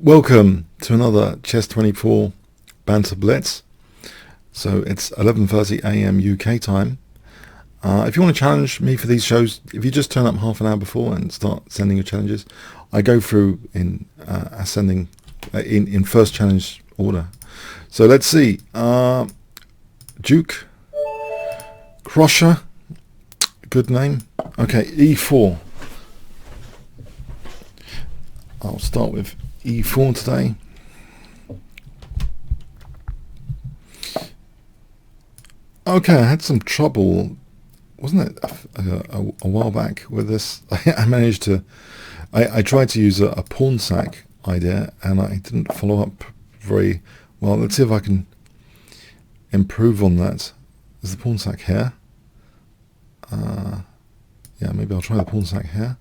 Welcome to another Chess 24 Banter Blitz. So it's 11:30 a.m. UK time. If you want to challenge me for these shows, if you just turn up half an hour before and start sending your challenges, I go through in ascending in first challenge order. So let's see. Duke Crusher, good name. Okay, E4. I'll start with E4 today. Okay, I had some trouble, wasn't it, a while back with this. I managed to, I tried to use a pawn sack idea and I didn't follow up very well. Let's see if I can improve on that. Is the pawn sack here? Yeah, maybe I'll try the pawn sack here.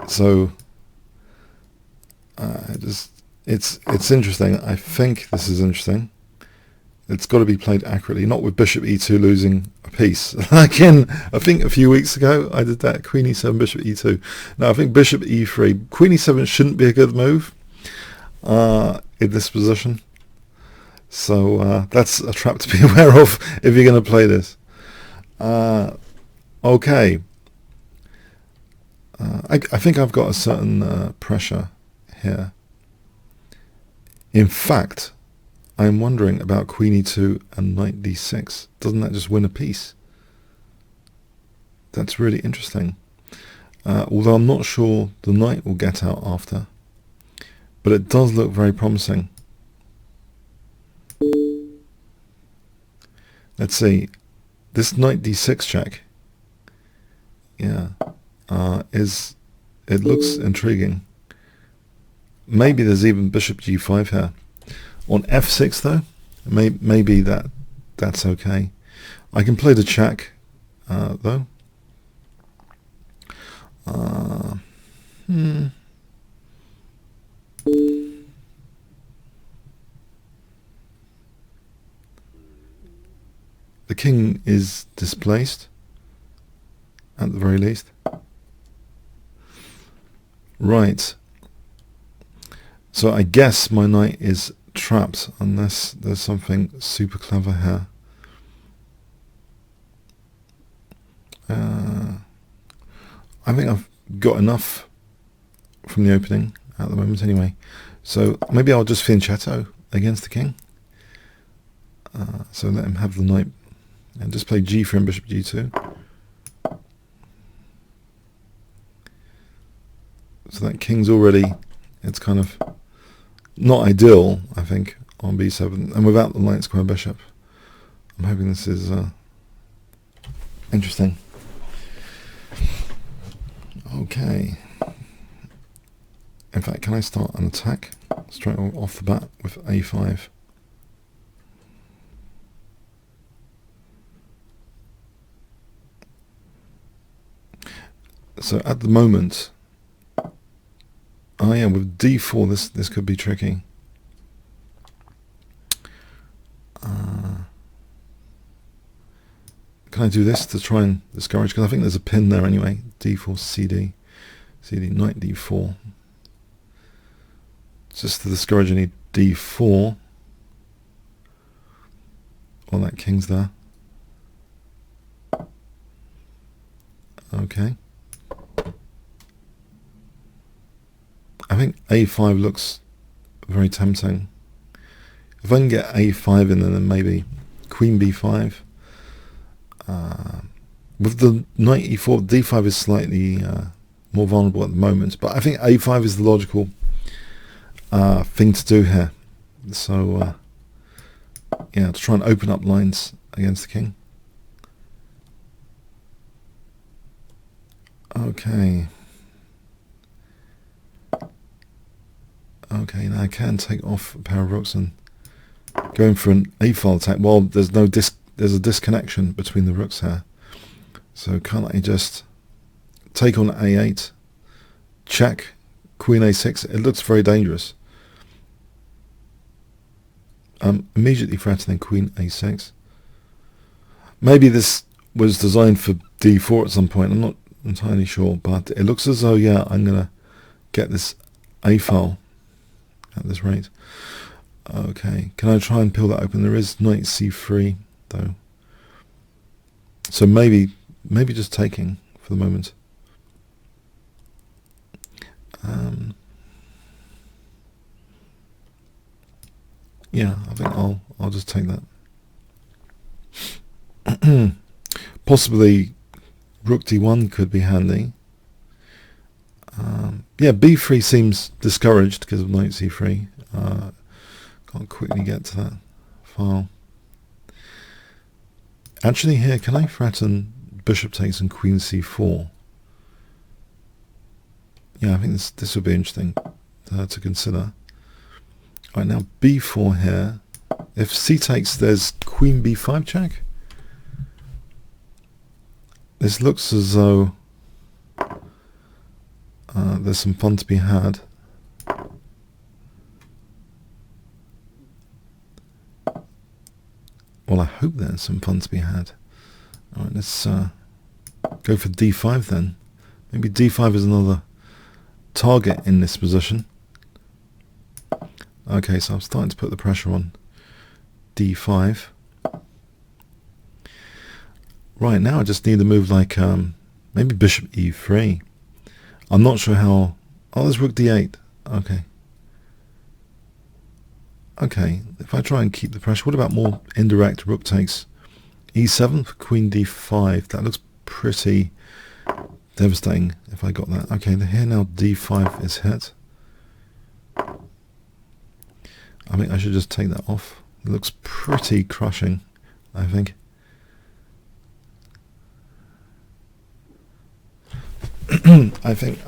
So it's interesting. I think this is interesting. It's got to be played accurately, not with bishop e2 losing a piece. Again, I think a few weeks ago I did that, queen e7, bishop e2. Now I think bishop e3, queen e7 shouldn't be a good move in this position. So that's a trap to be aware of if you're going to play this. Okay. I think I've got a certain pressure here. In fact, I'm wondering about queen e2 and knight d6. Doesn't that just win a piece? That's really interesting. Although I'm not sure the knight will get out after. But it does look very promising. Let's see. This knight d6 check. Yeah. It looks intriguing. Maybe there's even bishop g5 here. On f6 though, maybe that's okay. I can play the check though. The king is displaced at the very least. Right. So I guess my knight is trapped unless there's something super clever here. I think I've got enough from the opening at the moment anyway. So maybe I'll just fianchetto against the king. So let him have the knight and just play g3 and bishop g2. So that king's already, it's kind of not ideal, I think, on b7. And without the knight square bishop, I'm hoping this is interesting. Okay. In fact, can I start an attack straight off the bat with a5? So at the moment, oh yeah, with d4 this could be tricky. Can I do this to try and discourage? Because I think there's a pin there anyway. d4, cd, knight d4. Just to discourage any d4. Well, that king's there. Okay. I think a5 looks very tempting. If I can get a5 in there, then maybe queen b5. With the knight e4, d5 is slightly more vulnerable at the moment, but I think a5 is the logical thing to do here. So yeah, to try and open up lines against the king. Okay. Okay, now I can take off a pair of rooks and going for an a-file attack. Well, there's a disconnection between the rooks here. So can't I just take on a8, check, queen a6? It looks very dangerous. I'm immediately threatening queen a6. Maybe this was designed for d4 at some point. I'm not entirely sure, but it looks as though, yeah, I'm going to get this A file at this rate. Okay, can I try and peel that open? There is knight c3 though, so maybe just taking for the moment. Yeah, I think I'll just take that. Possibly rook d1 could be handy. Yeah, b3 seems discouraged because of knight c3. Can't quickly get to that file. Actually, here, can I threaten bishop takes and queen c4? Yeah, I think this would be interesting to consider. Right, now b4 here. If c takes, there's queen b5 check. This looks as though there's some fun to be had. Well, I hope there's some fun to be had. All right, let's go for d5 then. Maybe d5 is another target in this position. Okay, so I'm starting to put the pressure on d5. Right, now I just need to move like maybe bishop e3. I'm not sure how... Oh, there's rook d8. Okay. Okay, if I try and keep the pressure, what about more indirect rook takes e7 for queen d5? That looks pretty devastating if I got that. Okay, here now d5 is hit. I think I should just take that off. It looks pretty crushing, I think. I think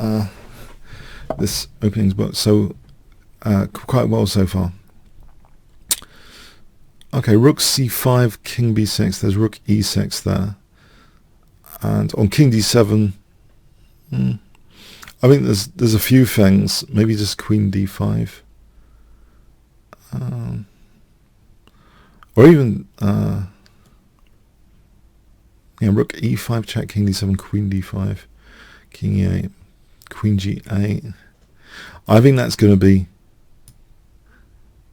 this opening's worked so quite well so far. Okay, rook c5, king b6. There's rook e6 there, and on king d7. I think there's a few things. Maybe just queen d5, or even yeah, rook e5 check, king d7, queen d5, king e8, queen g8. I think that's going to be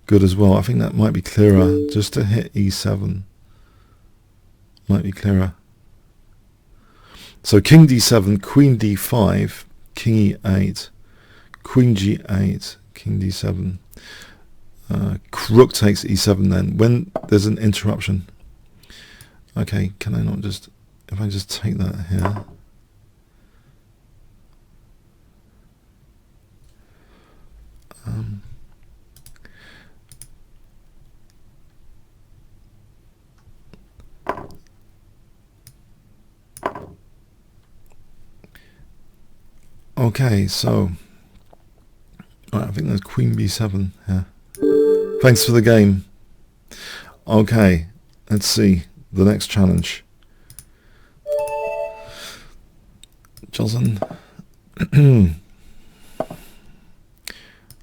good as well. I think that might be clearer. Just to hit e7 might be clearer. So king d7, queen d5, king e8, queen g8, king d7. Rook takes e7 then, when there's an interruption. Okay, can I not just... If I just take that here... Okay, so I think there's queen b7 here. Thanks for the game. Okay, let's see the next challenge. Jocelyn.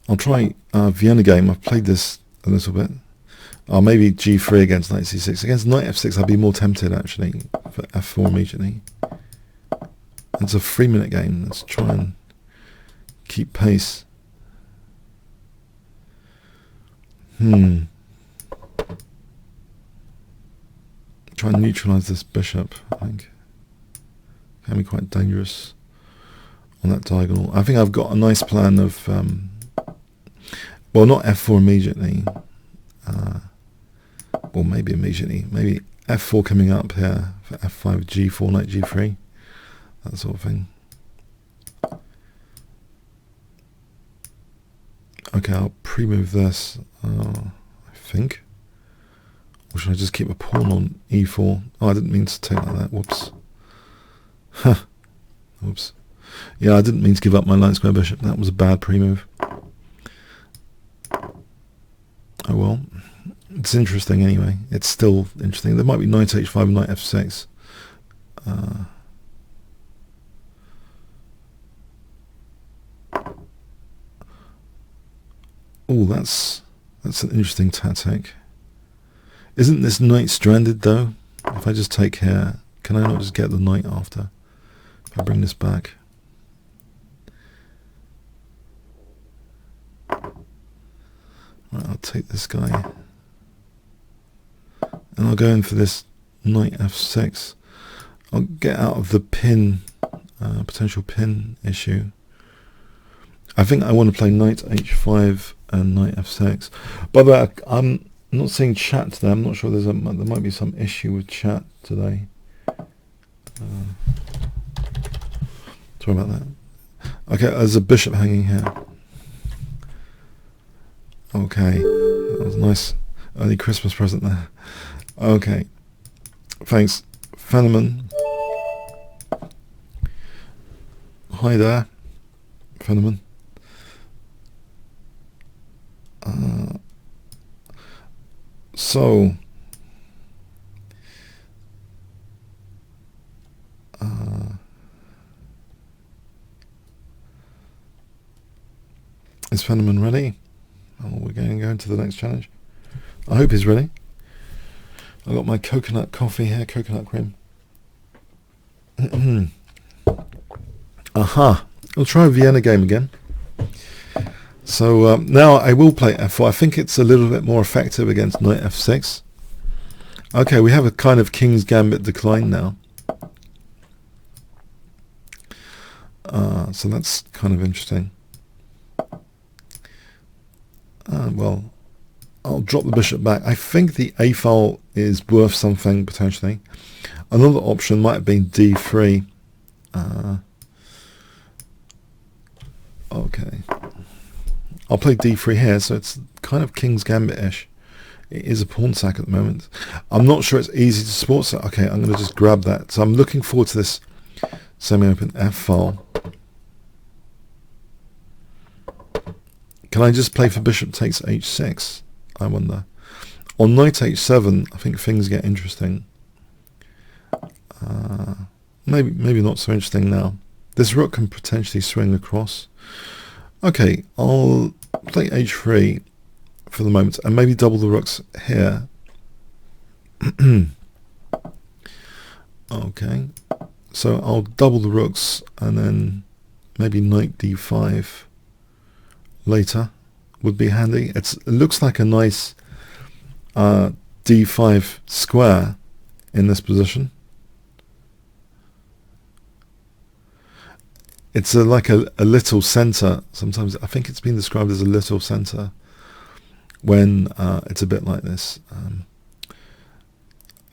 I'll try Vienna game. I've played this a little bit. Maybe g3 against knight c6. Against knight f6 I'd be more tempted actually for f4 immediately. It's a 3-minute game. Let's try and keep pace. Try and neutralize this bishop, I think. Can be quite dangerous on that diagonal. I think I've got a nice plan of, well, not f4 immediately. Or maybe immediately. Maybe f4 coming up here for f5, g4, knight g3. That sort of thing. Okay, I'll pre-move this, I think. Or should I just keep a pawn on e4? Oh, I didn't mean to take like that. Whoops. Huh. Whoops. Yeah, I didn't mean to give up my light square bishop. That was a bad pre-move. Oh well. It's interesting anyway. It's still interesting. There might be knight h5 and knight f6. Oh, that's an interesting tactic. Isn't this knight stranded though? If I just take here, can I not just get the knight after? If I bring this back. I'll take this guy. And I'll go in for this knight f6. I'll get out of the pin, potential pin issue. I think I want to play knight h5 and knight f6. By the way, I'm not seeing chat today. I'm not sure there might be some issue with chat today. Sorry about that. Okay, there's a bishop hanging here. Okay, that was a nice early Christmas present there. Okay, thanks, Fenneman. Hi there, Fenneman. So, is Fenneman ready? Oh, we're going to go into the next challenge. I hope he's ready. I've got my coconut coffee here, coconut cream. Aha! We'll try a Vienna game again. So now I will play f4. I think it's a little bit more effective against knight f6. Okay, we have a kind of King's Gambit decline now. So that's kind of interesting. Well, I'll drop the bishop back. I think the a file is worth something potentially. Another option might have been d3. Okay. I'll play d3 here, so it's kind of King's Gambit-ish. It is a pawn sack at the moment. I'm not sure it's easy to support, so okay, I'm going to just grab that. So I'm looking forward to this semi-open f-file. Can I just play for bishop takes h6? I wonder. On knight h7, I think things get interesting. Maybe not so interesting now. This rook can potentially swing across. Okay, I'll play h3 for the moment and maybe double the rooks here. Okay, so I'll double the rooks and then maybe knight d5 later would be handy. It looks like a nice d5 square in this position. It's like a little center. Sometimes I think it's been described as a little center when it's a bit like this.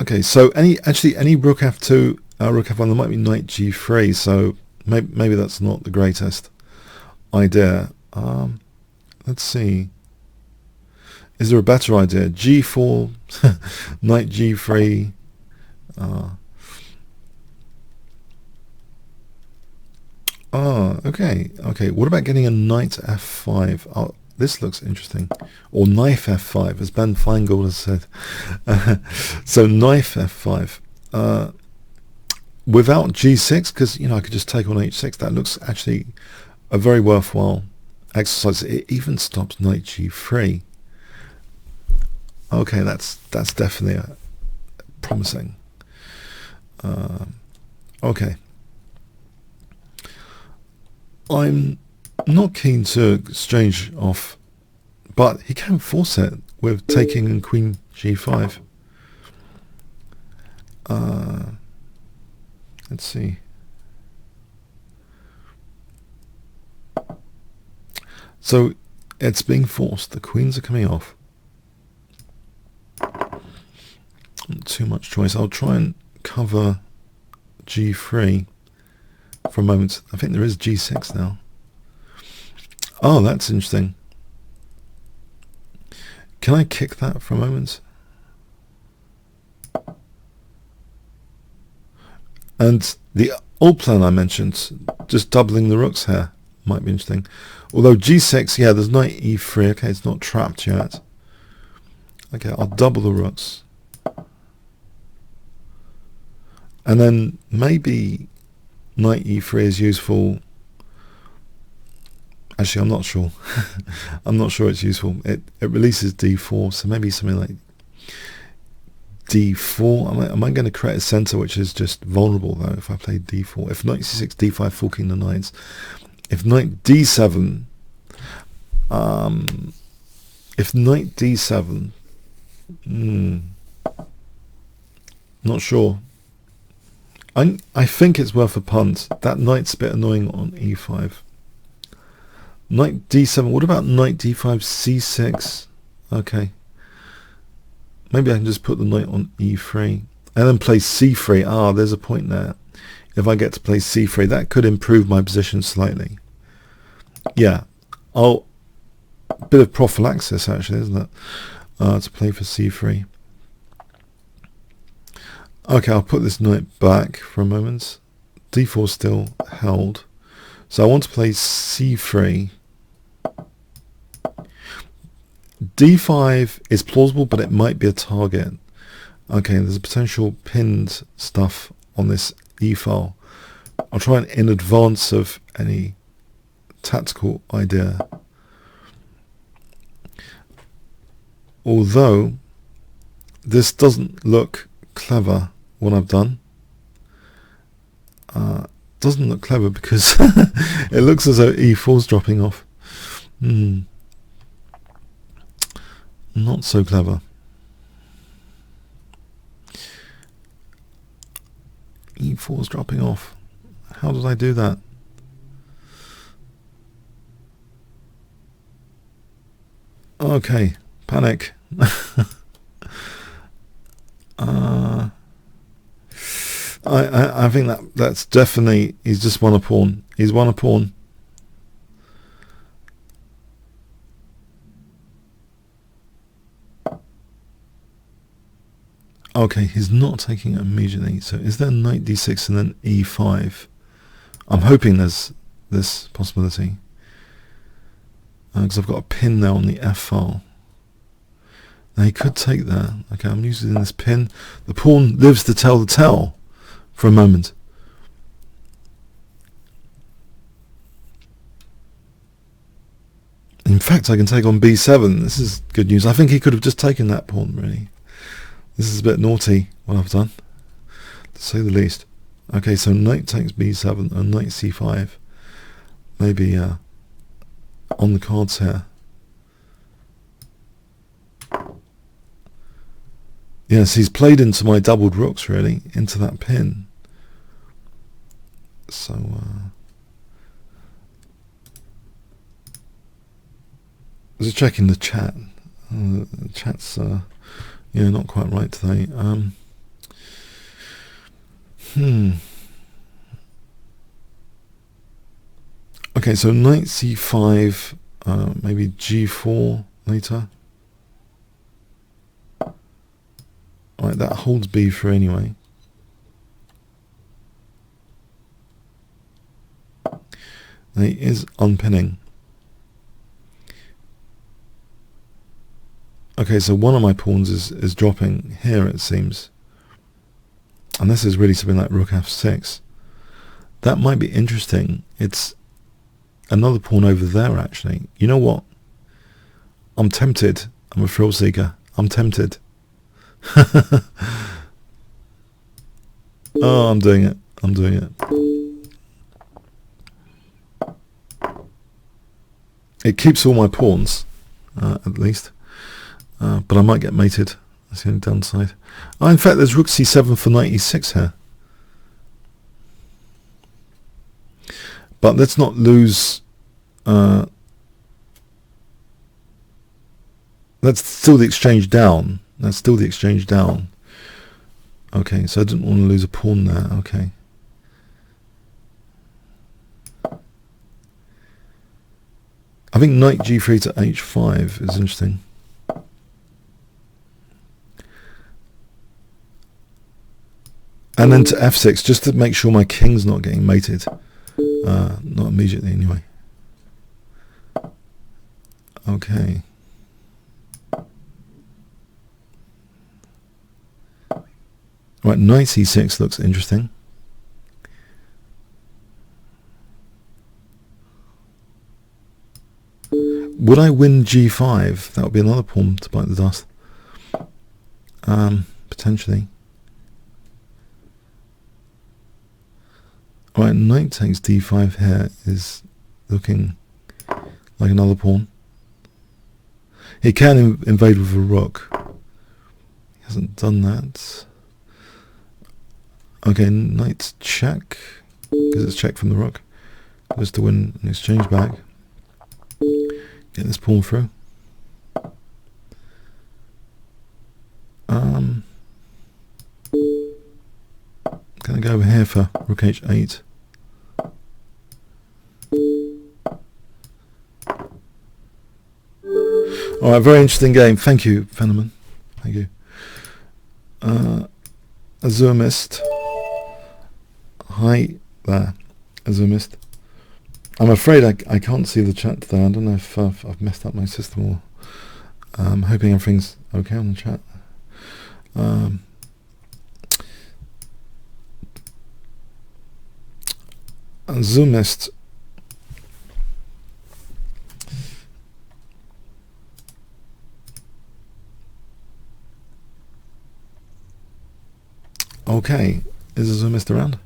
Okay, so any rook f2, rook f1, there might be knight g3. So maybe that's not the greatest idea. Let's see. Is there a better idea? g4, knight g3. Okay. What about getting a knight f5? Oh, this looks interesting. Or knife f5, as Ben Feingold has said. So knife f5. Without g6, because I could just take on h6. That looks actually a very worthwhile exercise. It even stops knight g3. Okay, that's definitely promising. Okay. I'm not keen to exchange off, but he can force it with taking and queen g5. Let's see. So it's being forced. The queens are coming off. Not too much choice. I'll try and cover g3 for a moment. I think there is g6 now. Oh, that's interesting. Can I kick that for a moment? And the old plan I mentioned, just doubling the rooks here, might be interesting. Although g6, yeah, there's knight e3. Okay, it's not trapped yet. Okay, I'll double the rooks. And then maybe knight e3 is useful. Actually, I'm not sure. I'm not sure it's useful. It releases d4, so maybe something like d4. Am I going to create a center which is just vulnerable though if I play d4? If knight c6, d5, forking the knights. If knight d7, If knight d7, not sure. I think it's worth a punt. That knight's a bit annoying on e5. Knight d7. What about knight d5, c6? Okay. Maybe I can just put the knight on e3 and then play c3. Ah, there's a point there. If I get to play c3, that could improve my position slightly. Yeah. A bit of prophylaxis actually, isn't it? To play for c3. Okay, I'll put this knight back for a moment. d4 still held. So I want to play c3. d5 is plausible, but it might be a target. Okay, there's a potential pinned stuff on this e-file. I'll try and in advance of any tactical idea. Although this doesn't look clever, what I've done. Doesn't look clever because it looks as though e4's dropping off. Not so clever. e4's dropping off. How did I do that? Okay, panic. I think that's definitely, he's just won a pawn. He's won a pawn. Okay, he's not taking it immediately. So is there knight d6 and then e5? I'm hoping there's this possibility. Because I've got a pin there on the f file. Now he could take that. Okay, I'm using this pin. The pawn lives to tell the tale for a moment. In fact, I can take on b7. This is good news. I think he could have just taken that pawn, really. This is a bit naughty, what I've done, to say the least. Okay, so knight takes b7 and knight c5. Maybe on the cards here. Yes, he's played into my doubled rooks, really, into that pin. So, I was checking the chat. The chat's, yeah, not quite right today. Okay, so knight c5, maybe g4 later. Right, that holds b3 anyway. And he is unpinning. Okay, so one of my pawns is dropping here, it seems. And this is really something like rook f6. That might be interesting. It's another pawn over there, actually. You know what? I'm tempted. I'm a thrill seeker. I'm tempted. Oh, I'm doing it. I'm doing it. It keeps all my pawns, at least. But I might get mated. That's the only downside. Oh, in fact, there's rook c7 for knight e6 here. But let's not lose... that's still the exchange down. That's still the exchange down. Okay, so I didn't want to lose a pawn there. Okay. I think knight g3 to h5 is interesting. And then to f6, just to make sure my king's not getting mated. Not immediately, anyway. Okay. Right, knight c6 looks interesting. Would I win g5? That would be another pawn to bite the dust. Potentially. Right, knight takes d5 here is looking like another pawn. He can invade with a rook. He hasn't done that. Okay, knight check, because it's check from the rook. Just to win an exchange back. Get this pawn through. Gonna go over here for rook h8. Alright, very interesting game. Thank you, Fenneman. Thank you. Azure Mist. Hi there, Azure Mist. I'm afraid I can't see the chat today. I don't know if I've messed up my system or I'm hoping everything's okay on the chat. Zoomist. Okay, is a Zoomist around?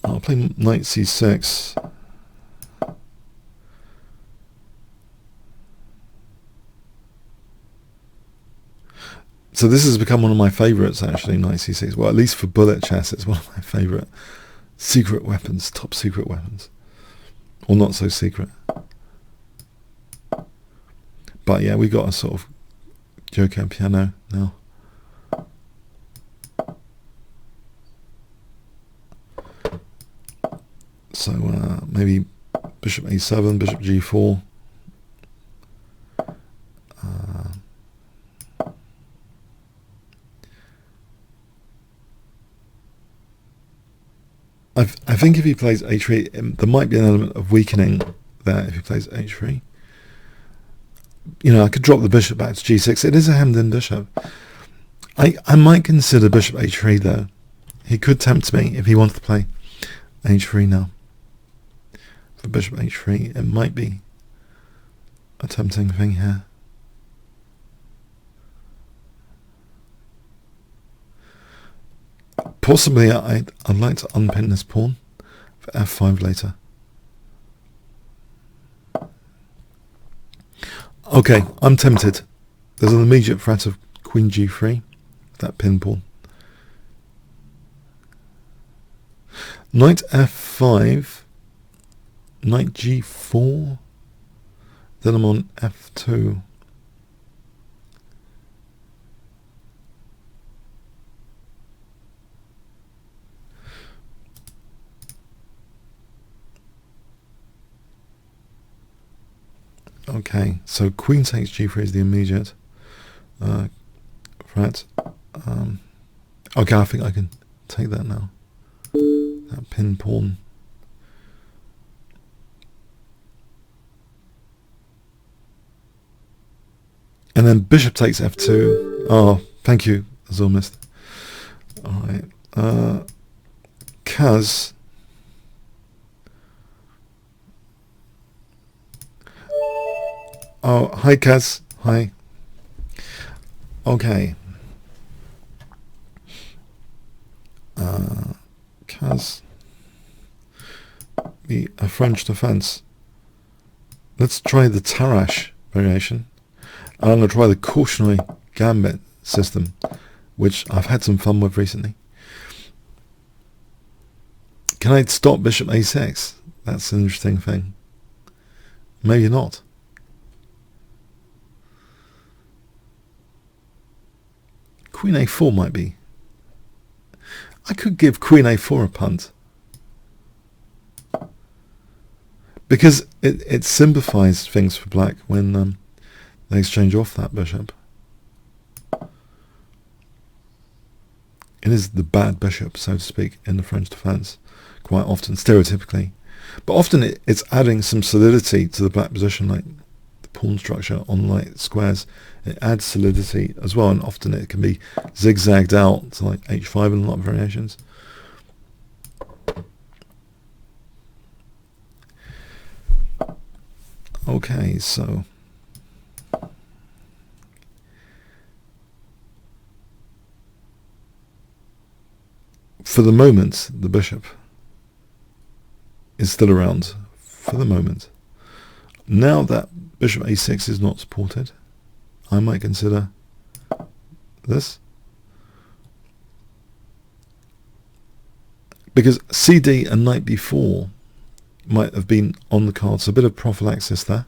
I'll play knight c6. So this has become one of my favourites, actually, knight c6. Well, at least for bullet chess, it's one of my favourite secret weapons, top secret weapons. Or not so secret. But yeah, we got a sort of Joker piano now. So maybe bishop a7, bishop g4. I think if he plays h3, there might be an element of weakening there if he plays h3. You know, I could drop the bishop back to g6. It is a hemmed-in bishop. I might consider bishop h3 though. He could tempt me if he wanted to play h3 now. For bishop h3, it might be a tempting thing here. Possibly I'd like to unpin this pawn for f5 later. Okay, I'm tempted. There's an immediate threat of queen g3, that pin pawn. Knight f5, knight g4, then I'm on f2. Okay, so queen takes g3 is the immediate threat. Okay, I think I can take that now. That pin pawn. And then bishop takes f2. Oh, thank you, Azormist. Alright. Kaz. Oh, hi Kaz. Hi. Okay. Kaz. A French defense. Let's try the Tarrasch variation. And I'm going to try the cautionary gambit system, which I've had some fun with recently. Can I stop bishop a6? That's an interesting thing. Maybe not. Queen a4 might be. I could give queen a4 a punt. Because it simplifies things for black when they exchange off that bishop. It is the bad bishop, so to speak, in the French defense, quite often, stereotypically. But often it's adding some solidity to the black position, like the pawn structure on light squares. It adds solidity as well, and often it can be zigzagged out to like h5 and a lot of variations. Okay, so for the moment, the bishop is still around for the moment. Now that bishop a6 is not supported, I might consider this. Because cd and knight b4 might have been on the cards. A bit of prophylaxis there.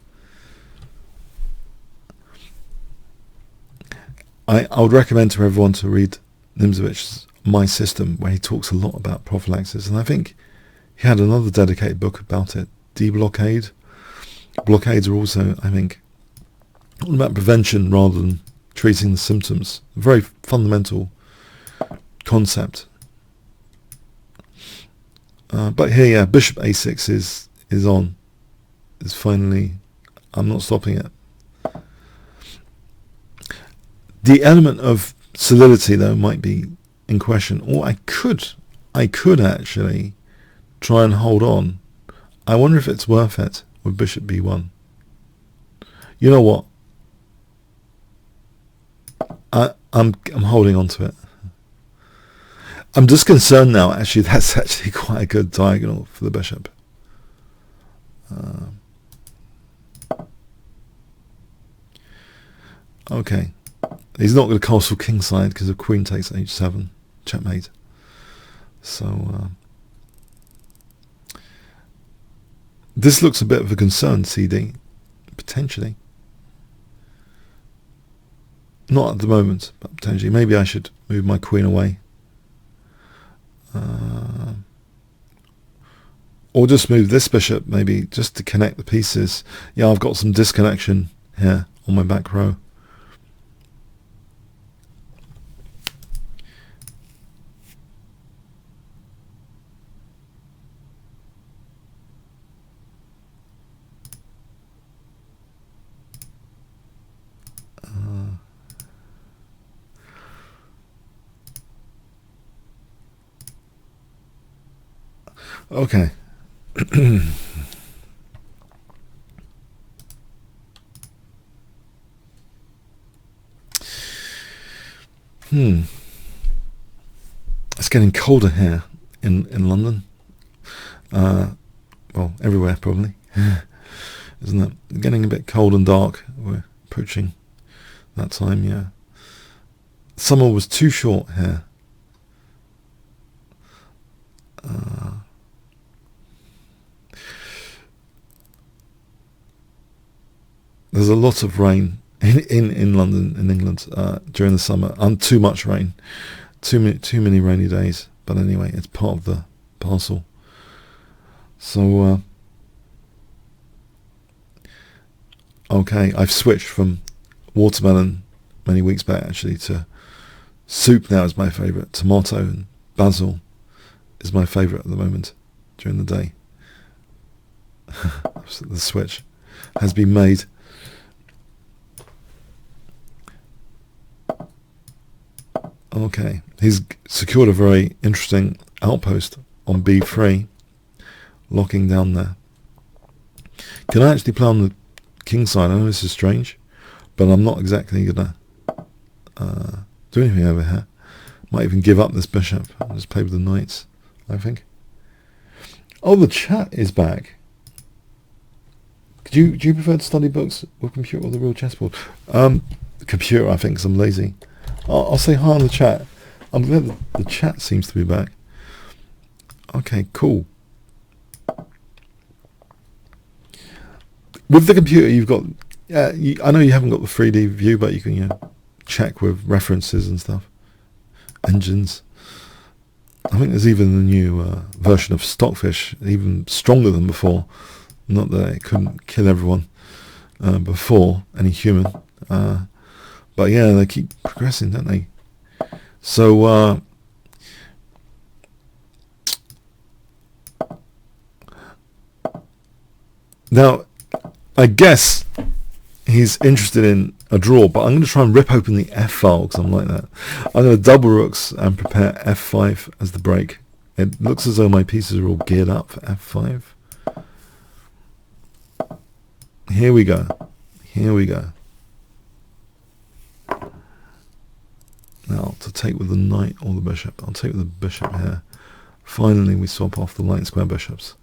I would recommend to everyone to read Nimzovich's My System, where he talks a lot about prophylaxis, and I think he had another dedicated book about it, Deblockade. Blockades are also, I think, all about prevention rather than treating the symptoms. A very fundamental concept. But here, yeah, bishop a6 is on. Is finally, I'm not stopping it. The element of solidity, though, might be in question. Or I could actually try and hold on. I wonder if it's worth it with bishop b1. You know what? I'm holding on to it. I'm just concerned now. Actually, that's actually quite a good diagonal for the bishop. Okay. He's not going to castle kingside because the queen takes h7, checkmate. So this looks a bit of a concern, CD, potentially. Not at the moment, but potentially. Maybe I should move my queen away. Or just move this bishop, maybe, just to connect the pieces. Yeah, I've got some disconnection here on my back row. Okay. It's getting colder here in London. Well, everywhere probably, isn't it? Getting a bit cold and dark. We're approaching that time, yeah. Summer was too short here. There's a lot of rain in London, in England, during the summer. Too much rain, too many rainy days. But anyway, it's part of the parcel. So okay, I've switched from watermelon many weeks back actually to soup now is my favourite. Tomato and basil is my favourite at the moment during the day. The switch has been made. Okay, he's secured a very interesting outpost on b3, locking down there. Can I actually play on the king side? I know this is strange, but I'm not exactly going to do anything over here. Might even give up this bishop and just play with the knights, I think. Oh, the chat is back. Do you prefer to study books with computer or the real chessboard? Computer, I think, because I'm lazy. I'll say hi on the chat. I'm glad the chat seems to be back. Okay, cool. With the computer, you've got... I know you haven't got the 3D view, but you can check with references and stuff. Engines. I think there's even a new version of Stockfish, even stronger than before. Not that it couldn't kill everyone before, any human. But yeah, they keep progressing, don't they? So now, I guess he's interested in a draw, but I'm going to try and rip open the F file because I'm like that. I'm going to double rooks and prepare F5 as the break. It looks as though my pieces are all geared up for F5. Here we go. Here we go. Now, to take with the knight or the bishop. I'll take with the bishop here. Finally, we swap off the light square bishops.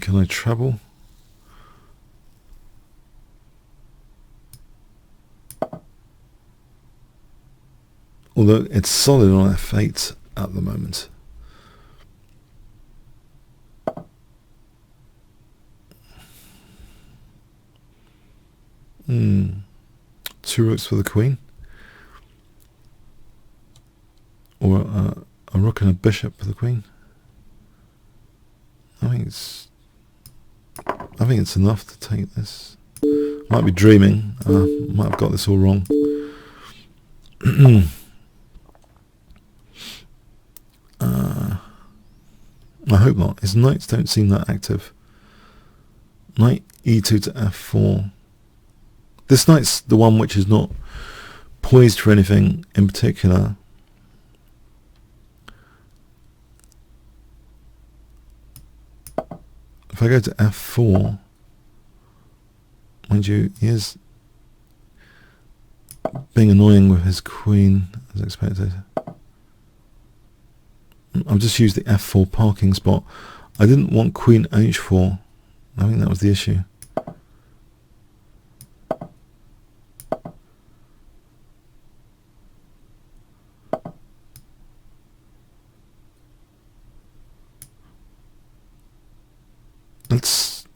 Can I treble? Although it's solid on f8 at the moment. Two rooks for the queen. Or a rook and a bishop for the queen. I think it's enough to take this. Might be dreaming. Might have got this all wrong. I hope not. His knights don't seem that active. Knight e2 to f4. This knight's the one which is not poised for anything in particular. If I go to f4, mind you, he is being annoying with his queen, as expected. I've just used the f4 parking spot. I didn't want queen h4. I think that was the issue. Let's...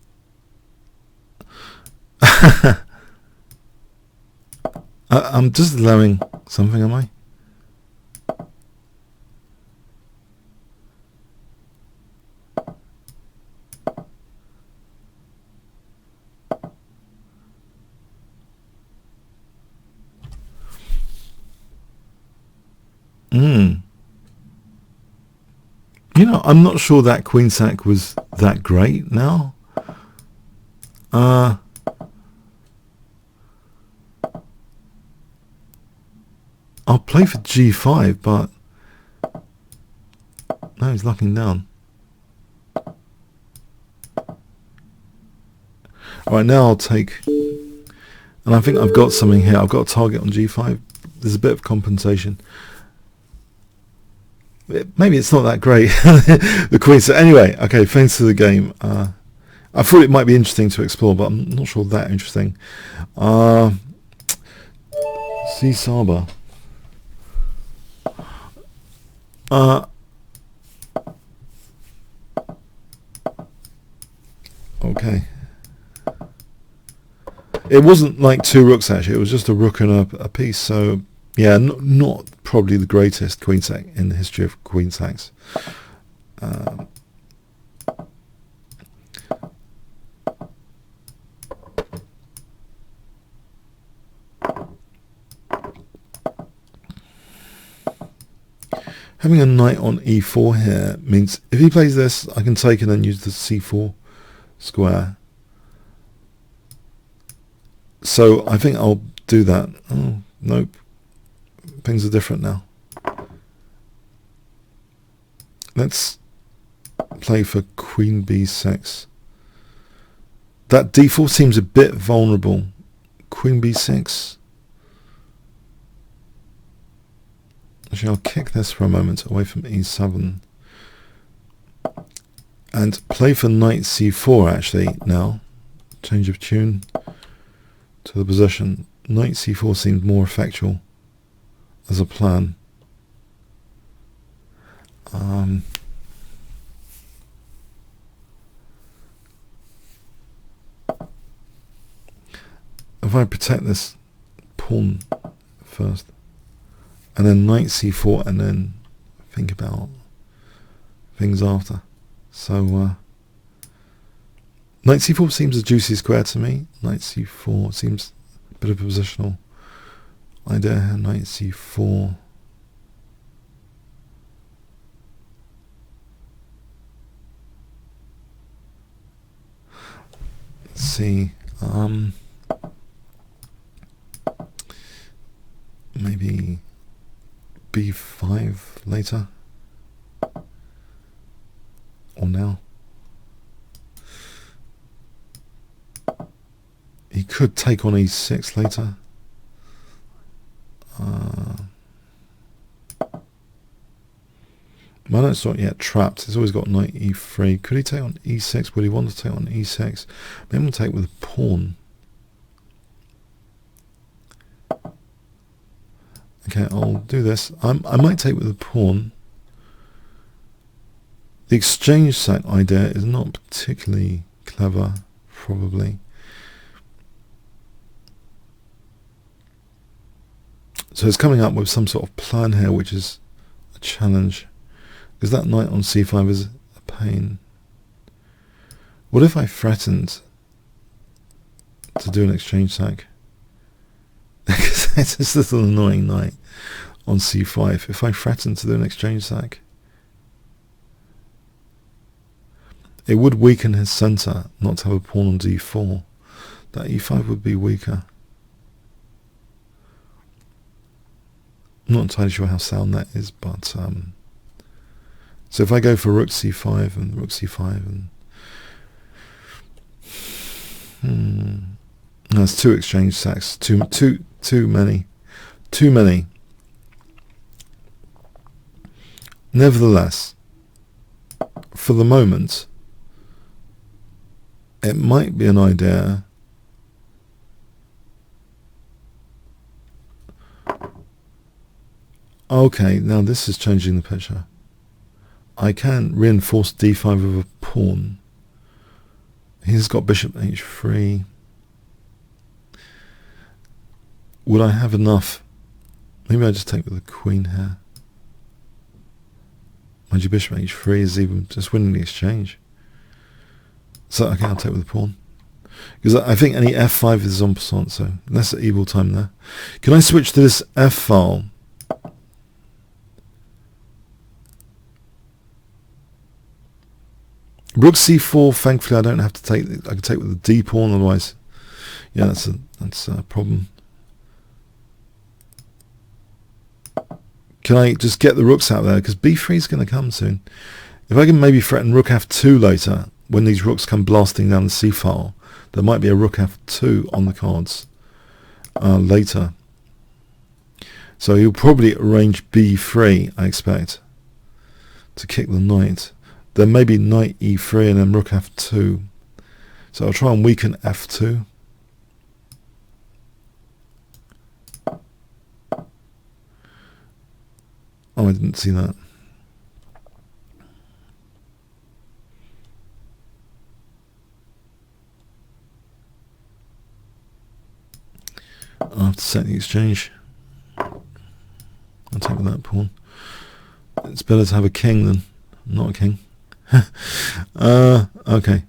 I'm just allowing something, am I? You know, I'm not sure that queen sack was that great now. I'll play for g5, but no, he's locking down. Alright, now I'll take, and I think I've got something here. I've got a target on g5. There's a bit of compensation. Maybe it's not that great. The queen. So anyway, okay, thanks to the game. I thought it might be interesting to explore, but I'm not sure that interesting. C Saba. Okay. It wasn't like two rooks actually. It was just a rook and a piece. So yeah, not probably the greatest queen sack in the history of queen sacks. Having a knight on e4 here means if he plays this, I can take it and use the c4 square. So I think I'll do that. Oh, nope. Things are different now. Let's play for queen b6. That d4 seems a bit vulnerable. Queen b6. Actually, I'll kick this for a moment away from e7 and play for knight c4 actually now. Change of tune to the position. Knight c4 seemed more effectual as a plan. If I protect this pawn first, and then knight c4, and then think about things after. So knight c4 seems a juicy square to me. Knight c4 seems a bit of a positional idea here. Knight c4. Let's see. Maybe b5 later, or now. He could take on e6 later. My knight's not yet trapped. He's always got knight e3. Could he take on e6? Would he want to take on e6? Maybe we'll take with a pawn. Okay, I'll do this. I might take with a pawn. The exchange sack idea is not particularly clever, probably. So it's coming up with some sort of plan here, which is a challenge. Because that knight on c5 is a pain. What if I threatened to do an exchange sack? Because it's this little annoying knight on c5. If I threatened to do an exchange sack, it would weaken his centre not to have a pawn on d4. That e5 would be weaker. I'm not entirely sure how sound that is, but so if I go for rook c5 and rook c5 and that's two exchange sacks, too many. Nevertheless, for the moment, it might be an idea okay, now this is changing the picture. I can reinforce d5 with a pawn. He's got bishop h3. Would I have enough? Maybe I just take with the queen here. Mind you, bishop h3 is even just winning the exchange. So okay, I'll take with the pawn. Because I think any f5 is en passant, so that's an evil time there. Can I switch to this f file? Rook c4, thankfully I don't have to take, I can take with the d pawn, otherwise, yeah, that's a problem. Can I just get the rooks out there? Because b3 is going to come soon. If I can maybe threaten rook f2 later, when these rooks come blasting down the c file, there might be a rook f2 on the cards later. So he'll probably arrange b3, I expect, to kick the knight. Then maybe knight e3 and then rook f2. So I'll try and weaken f2. Oh, I didn't see that. I'll have to set the exchange. I'll take with that pawn. It's better to have a king than not a king. Okay.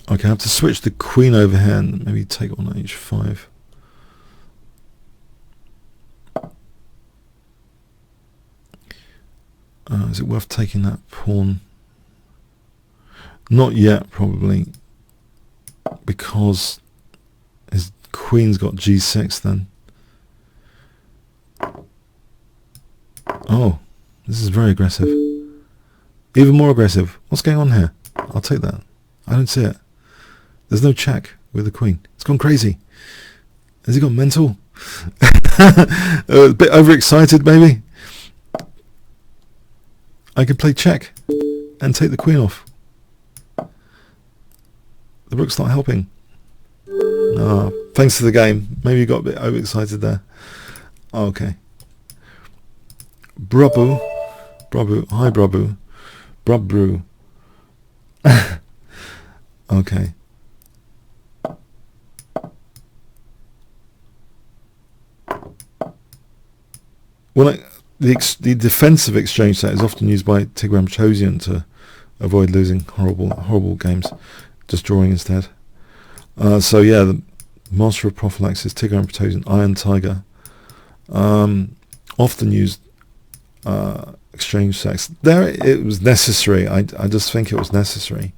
Okay, I have to switch the queen over here and maybe take on h5. Is it worth taking that pawn? Not yet, probably, because his queen's got g6 then. Oh, this is very aggressive. Even more aggressive. What's going on here? I'll take that. I don't see it. There's no check with the queen. It's gone crazy. Has he gone mental? A bit overexcited, maybe? I could play check and take the queen off. The rook's not helping. Oh, thanks to the game. Maybe you got a bit overexcited there. Oh, okay. Brabu. Brabu. Hi, Brabu. Brabru. Okay. Well, the defensive exchange set is often used by Tigran Chosian to avoid losing horrible games, just drawing instead. So yeah, the master of prophylaxis, Tigran Chosian, Iron Tiger, often used exchange sets. There, it was necessary. I just think it was necessary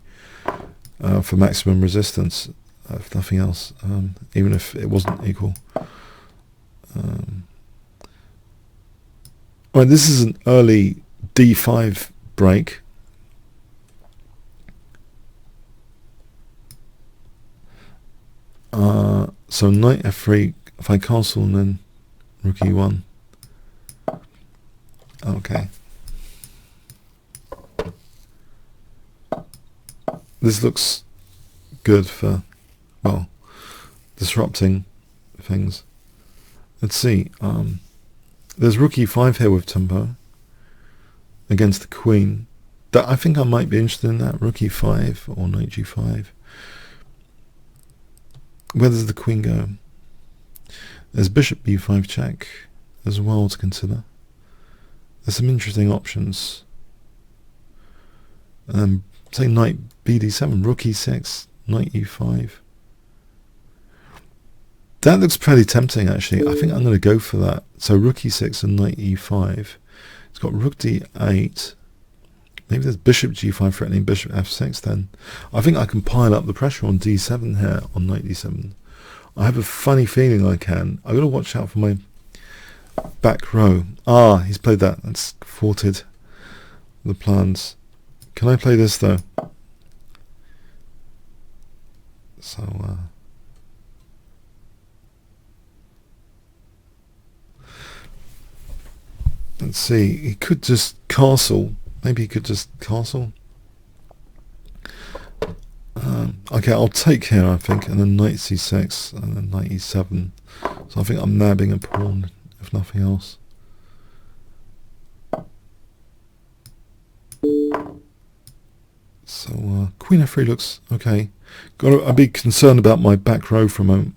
for maximum resistance, if nothing else, even if it wasn't equal. Right, this is an early d5 break. So knight f3, if I castle and then rook e1. Okay. This looks good for, well, disrupting things. Let's see. There's rook e5 here with tempo against the queen. That I think I might be interested in that. Rook e5 or knight g5. Where does the queen go? There's bishop b5 check as well to consider. There's some interesting options. Say knight bd7, rook e6, knight e5. That looks pretty tempting, actually. I think I'm going to go for that. So rook e6 and knight e5. It's got rook d8. Maybe there's bishop g5 threatening bishop f6 then. I think I can pile up the pressure on d7 here, on knight d7. I have a funny feeling I can. I've got to watch out for my back row. Ah, he's played that. That's thwarted the plans. Can I play this though? So, let's see. He could just castle. Maybe he could just castle. Okay, I'll take here, I think, and then knight c6, and then knight e7. So I think I'm nabbing a pawn, if nothing else. So queen f3 looks okay. I'll be concerned about my back row for a moment.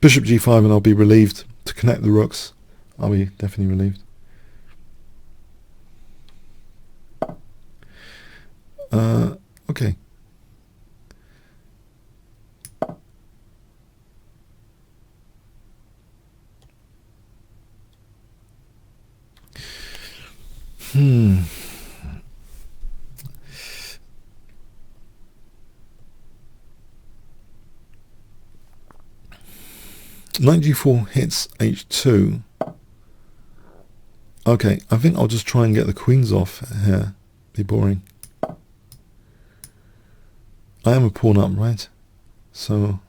Bishop g5, and I'll be relieved to connect the rooks. I'll be definitely relieved. Okay. Knight g4 hits h2. Okay, I think I'll just try and get the queens off here. Be boring. I am a pawn up, right? So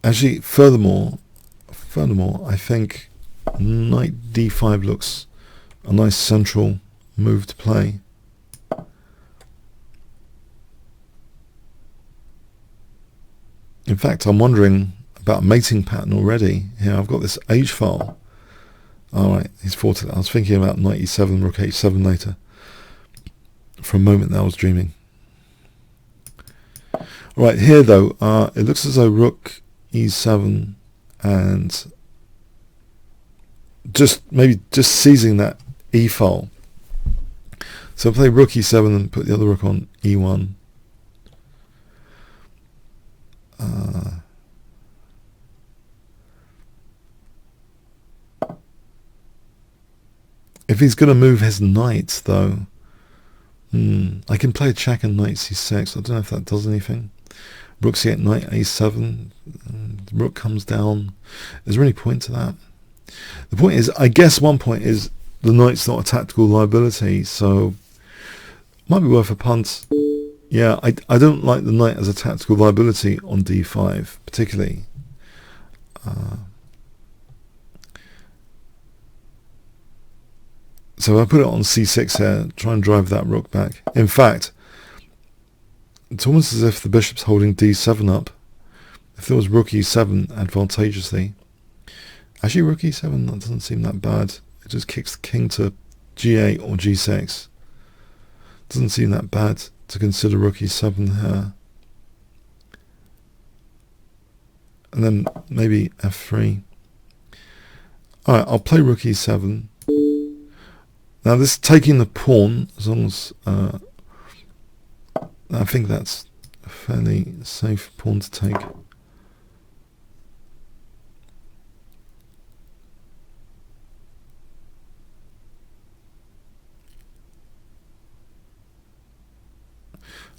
actually, furthermore, I think knight d5 looks a nice central move to play. In fact, I'm wondering about a mating pattern already. Here, I've got this h file. Alright, he's fought it. I was thinking about knight e7, rook h7 later. For a moment there I was dreaming. Alright, here though, it looks as though rook e7 and maybe just seizing that e file. So I'll play rook e7 and put the other rook on e1. If he's going to move his knights, though, I can play a check and knight c6. I don't know if that does anything. Rook c8, knight a7. The rook comes down. Is there any point to that? The point is, I guess one point is the knight's not a tactical liability, so might be worth a punt. Yeah, I don't like the knight as a tactical liability on d5, particularly. So I put it on c6 here, try and drive that rook back. In fact, it's almost as if the bishop's holding d7 up. If there was rook e7 advantageously. Actually, rook e7, that doesn't seem that bad. It just kicks the king to g8 or g6. Doesn't seem that bad to consider rook e7 here. And then maybe f3. Alright, I'll play rook e7. Now this taking the pawn, as long as I think that's a fairly safe pawn to take.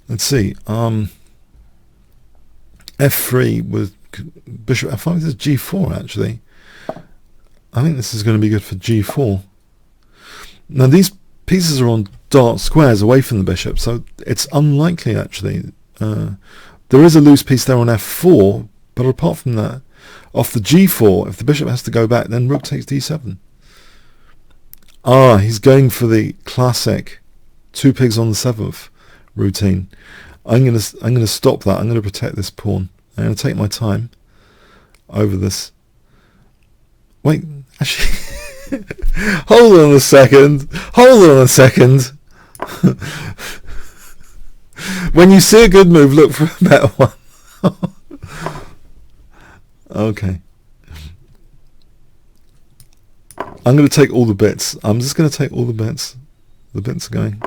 Let's see. f3 with bishop f5. This is g4 actually. I think this is going to be good for g4. Now these pieces are on dark squares away from the bishop, so it's unlikely actually. There is a loose piece there on f4, But apart from that, off the g4, if the bishop has to go back, then rook takes d7. Ah, he's going for the classic 2 pigs on the 7th routine. I'm gonna stop that. I'm gonna protect this pawn. I'm gonna take my time over this. Wait, actually, hold on a second. Hold on a second. When you see a good move, look for a better one. Okay. I'm going to take all the bits. I'm just going to take all the bits. The bits are going.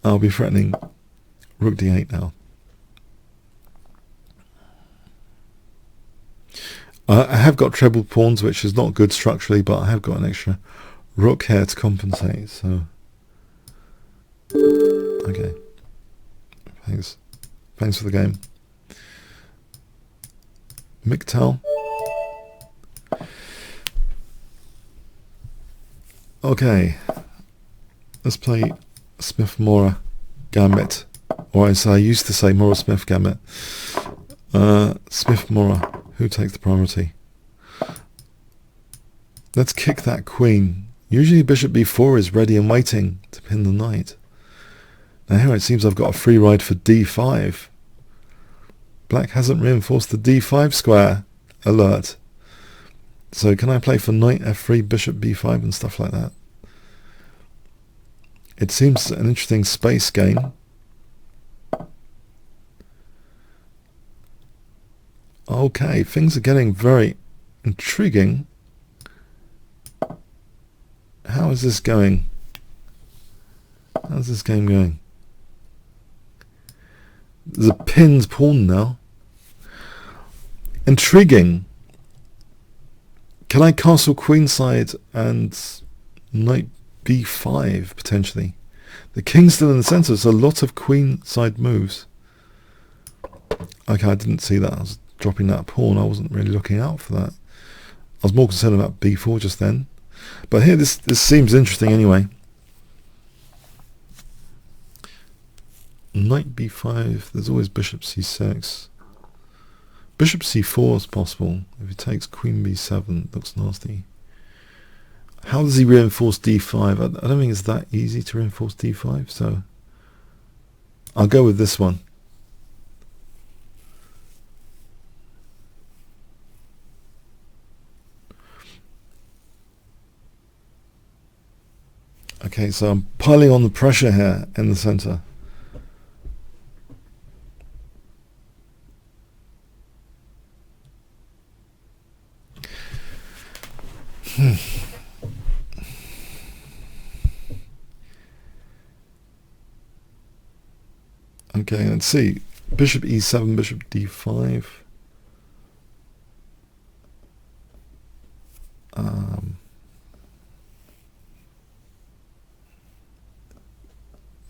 I'll be threatening rook d8 now. I have got treble pawns, which is not good structurally, but I have got an extra rook here to compensate. So, okay. Thanks. Thanks for the game. MGTOW. Okay. Let's play Smith-Morra Gambit. Or as I used to say, Morra-Smith Gambit. Smith-Morra. Who takes the priority? Let's kick that queen. Usually bishop b4 is ready and waiting to pin the knight. Now here it seems I've got a free ride for d5. Black hasn't reinforced the d5 square. Alert. So can I play for knight f3, bishop b5 and stuff like that? It seems an interesting space game. Okay, things are getting very intriguing. How is this going? How's this game going? There's a pinned pawn now. Intriguing. Can I castle queenside and knight b5 potentially? The king's still in the centre, so a lot of queenside moves. Okay, I didn't see that. I was dropping that pawn. I wasn't really looking out for that. I was more concerned about b4 just then. But here, this seems interesting anyway. Knight b5. There's always bishop c6. Bishop c4 is possible. If he takes queen b7, it looks nasty. How does he reinforce d5? I don't think it's that easy to reinforce d5, so I'll go with this one. Okay, so I'm piling on the pressure here in the center. Okay, let's see. Bishop e7, bishop d5.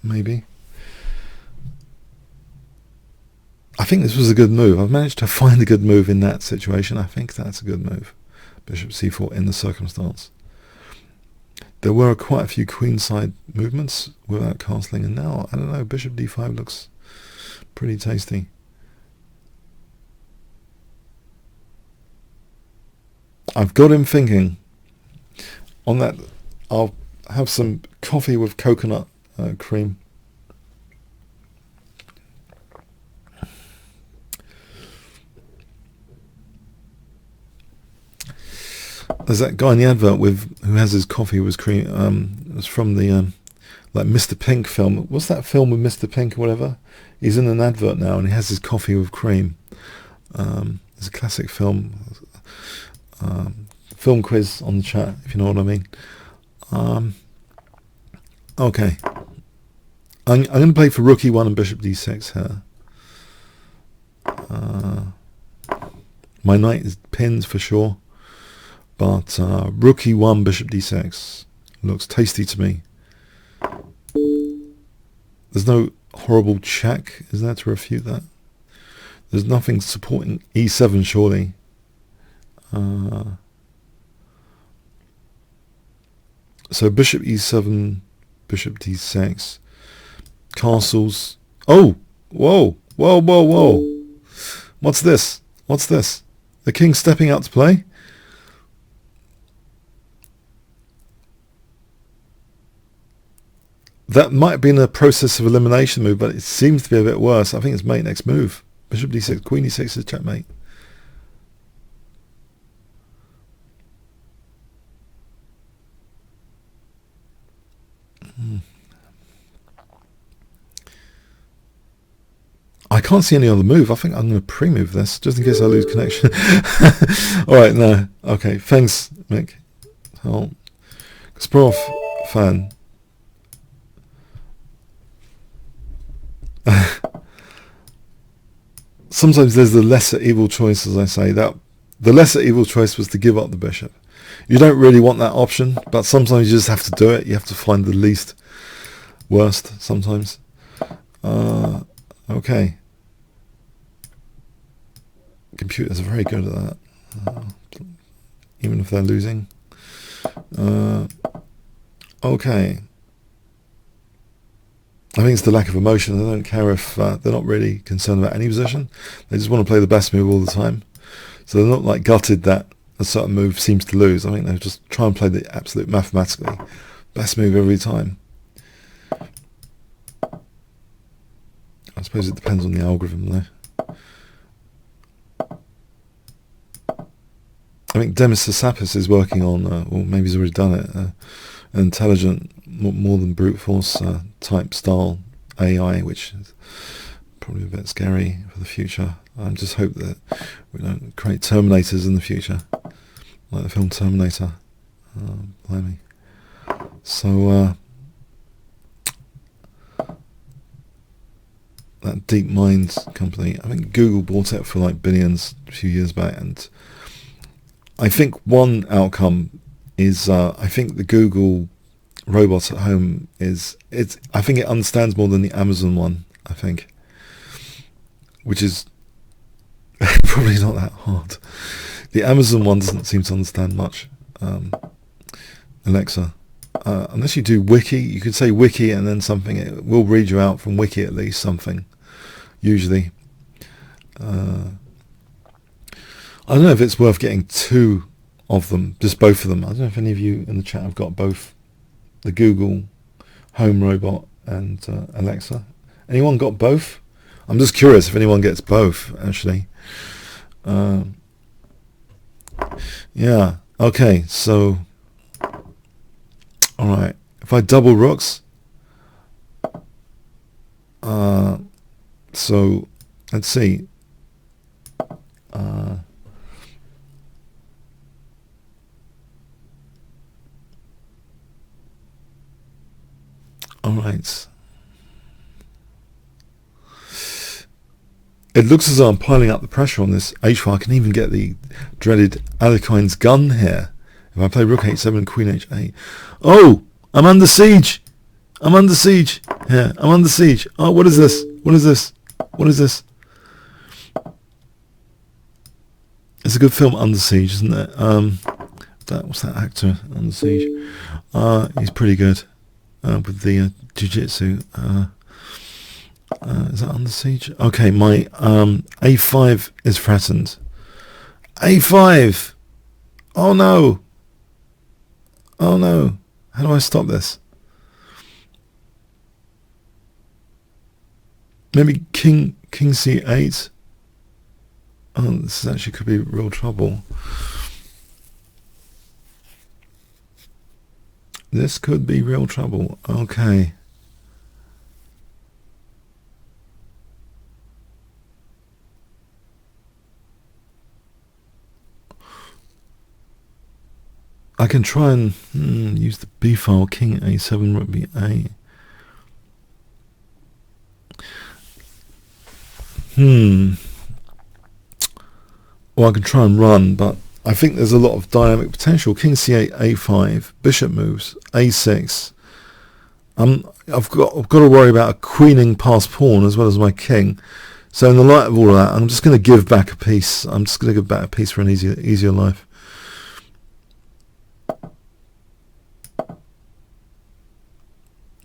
Maybe. I think this was a good move. I've managed to find a good move in that situation. I think that's a good move. Bishop c4 in the circumstance. There were quite a few queenside movements without castling, and now, I don't know, bishop d5 looks pretty tasty. I've got him thinking. On that, I'll have some coffee with coconut cream. There's that guy in the advert who has his coffee with cream. It's from the like Mr. Pink film. What's that film with Mr. Pink or whatever? He's in an advert now and he has his coffee with cream. It's a classic film. Film quiz on the chat if you know what I mean. Okay. I'm going to play for rook e1 and bishop d6 here. My knight is pinned for sure. But rook e1, bishop d6 looks tasty to me. There's no horrible check, is there, to refute that? There's nothing supporting e7, surely. So bishop e7, bishop d6, castles. Oh, whoa, whoa, whoa, whoa. What's this? What's this? The king stepping out to play? That might have been a process of elimination move, but it seems to be a bit worse. I think it's mate next move. Bishop d6, queen e6 is checkmate. I can't see any other move. I think I'm going to pre-move this, just in case I lose connection. Alright, no. Okay, thanks, Mick. Oh. Kasparov fan. Sometimes there's the lesser evil choice, as I say. That the lesser evil choice was to give up the bishop. You don't really want that option, but sometimes you just have to do it. You have to find the least worst sometimes. Okay. Computers are very good at that, even if they're losing. Okay. I think it's the lack of emotion. They don't care if they're not really concerned about any position. They just want to play the best move all the time. So they're not like gutted that a certain move seems to lose. I think they just try and play the absolute mathematically best move every time. I suppose it depends on the algorithm though. I think Demis Sassapis is working on, or maybe he's already done it, an intelligent, more than brute force type style AI, which is probably a bit scary for the future. I just hope that we don't create Terminators in the future, like the film Terminator. Blimey. So that DeepMind company, I think Google bought it for like billions a few years back, and I think one outcome is I think the Google robot at home I think it understands more than the Amazon one, I think, which is probably not that hard. The Amazon one doesn't seem to understand much. Alexa, unless you do Wiki, you could say Wiki and then something. It will read you out from Wiki at least something, usually. I don't know if it's worth getting two of them, just both of them. I don't know if any of you in the chat have got both the Google Home Robot and Alexa. Anyone got both? I'm just curious if anyone gets both, actually. Yeah, okay, so... Alright, if I double rooks... so, let's see. Alright. It looks as though I'm piling up the pressure on this h4. I can even get the dreaded Alekine's gun here. If I play rook h7, queen h8. Oh! I'm under siege! I'm under siege! Yeah, I'm under siege. Oh, what is this? What is this? What is this? It's a good film, Under Siege, isn't it? What's that actor, Under Siege? He's pretty good with the jiu-jitsu. Is that Under Siege? Okay, my a5 is threatened. a5! Oh no! Oh no! How do I stop this? Maybe king c8. Oh, this actually could be real trouble. This could be real trouble. Okay. I can try and use the b file, king a7, rook b8. Well, I can try and run, but I think there's a lot of dynamic potential. King c8, a5, bishop moves, a6. I've got to worry about a queening past pawn as well as my king. So in the light of all of that, I'm just going to give back a piece. I'm just going to give back a piece for an easier life.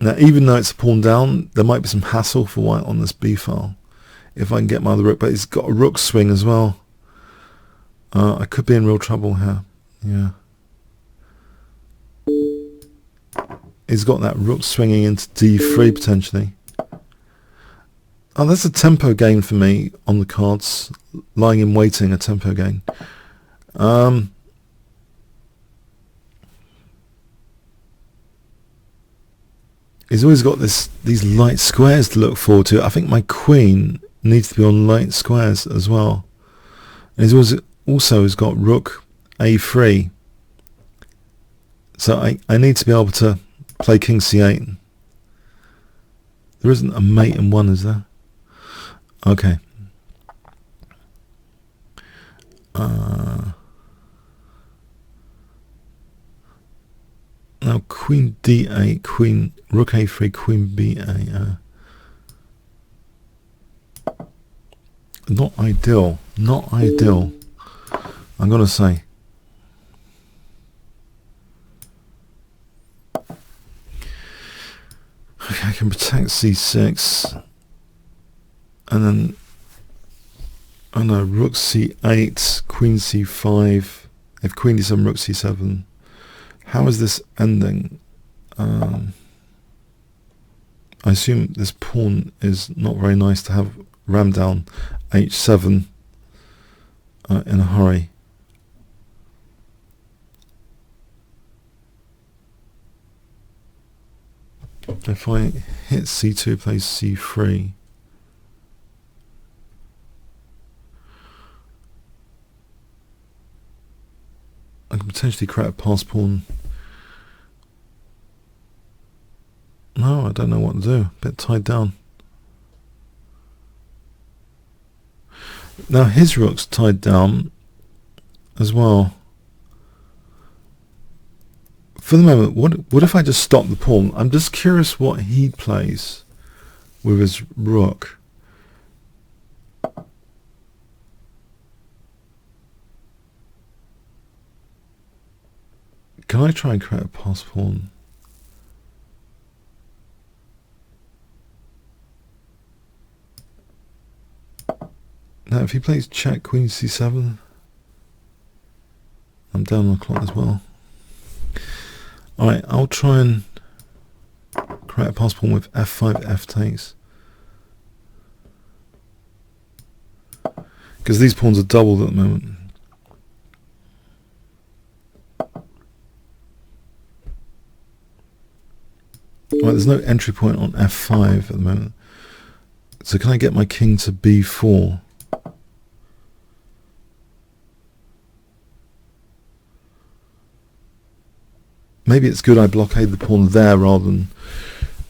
Now, even though it's a pawn down, there might be some hassle for white on this b file if I can get my other rook, but it's got a rook swing as well. I could be in real trouble here. Yeah. He's got that rook swinging into d3 potentially. Oh, that's a tempo gain for me on the cards. Lying in waiting, a tempo gain. He's always got these light squares to look forward to. I think my queen needs to be on light squares as well. And he's also has got rook a3. So I need to be able to play king c8. There isn't a mate in one, is there? Okay. Now queen d8, queen, rook a3, queen b8. Not ideal. Not ideal, I'm going to say. Okay, I can protect c6. And then, oh no, rook c8, queen c5. If queen d7, rook c7. How is this ending? I assume this pawn is not very nice to have rammed down h7 in a hurry. If I hit c2, plays c3. I can potentially create a pass pawn. No, I don't know what to do. A bit tied down. Now his rook's tied down as well. For the moment, what if I just stop the pawn? I'm just curious what he plays with his rook. Can I try and create a pass pawn? Now if he plays check, queen c7, I'm down on the clock as well. Alright, I'll try and create a pass pawn with f5, f takes. Because these pawns are doubled at the moment. Right, there's no entry point on f5 at the moment. So can I get my king to b4? Maybe it's good I blockade the pawn there rather than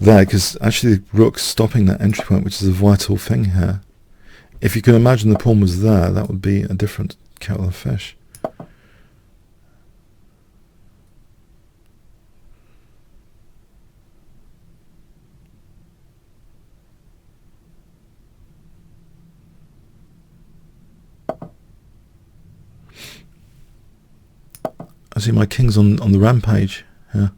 there, because actually the rook's stopping that entry point, which is a vital thing here. If you can imagine the pawn was there, that would be a different kettle of fish. I see my king's on the rampage. Yeah.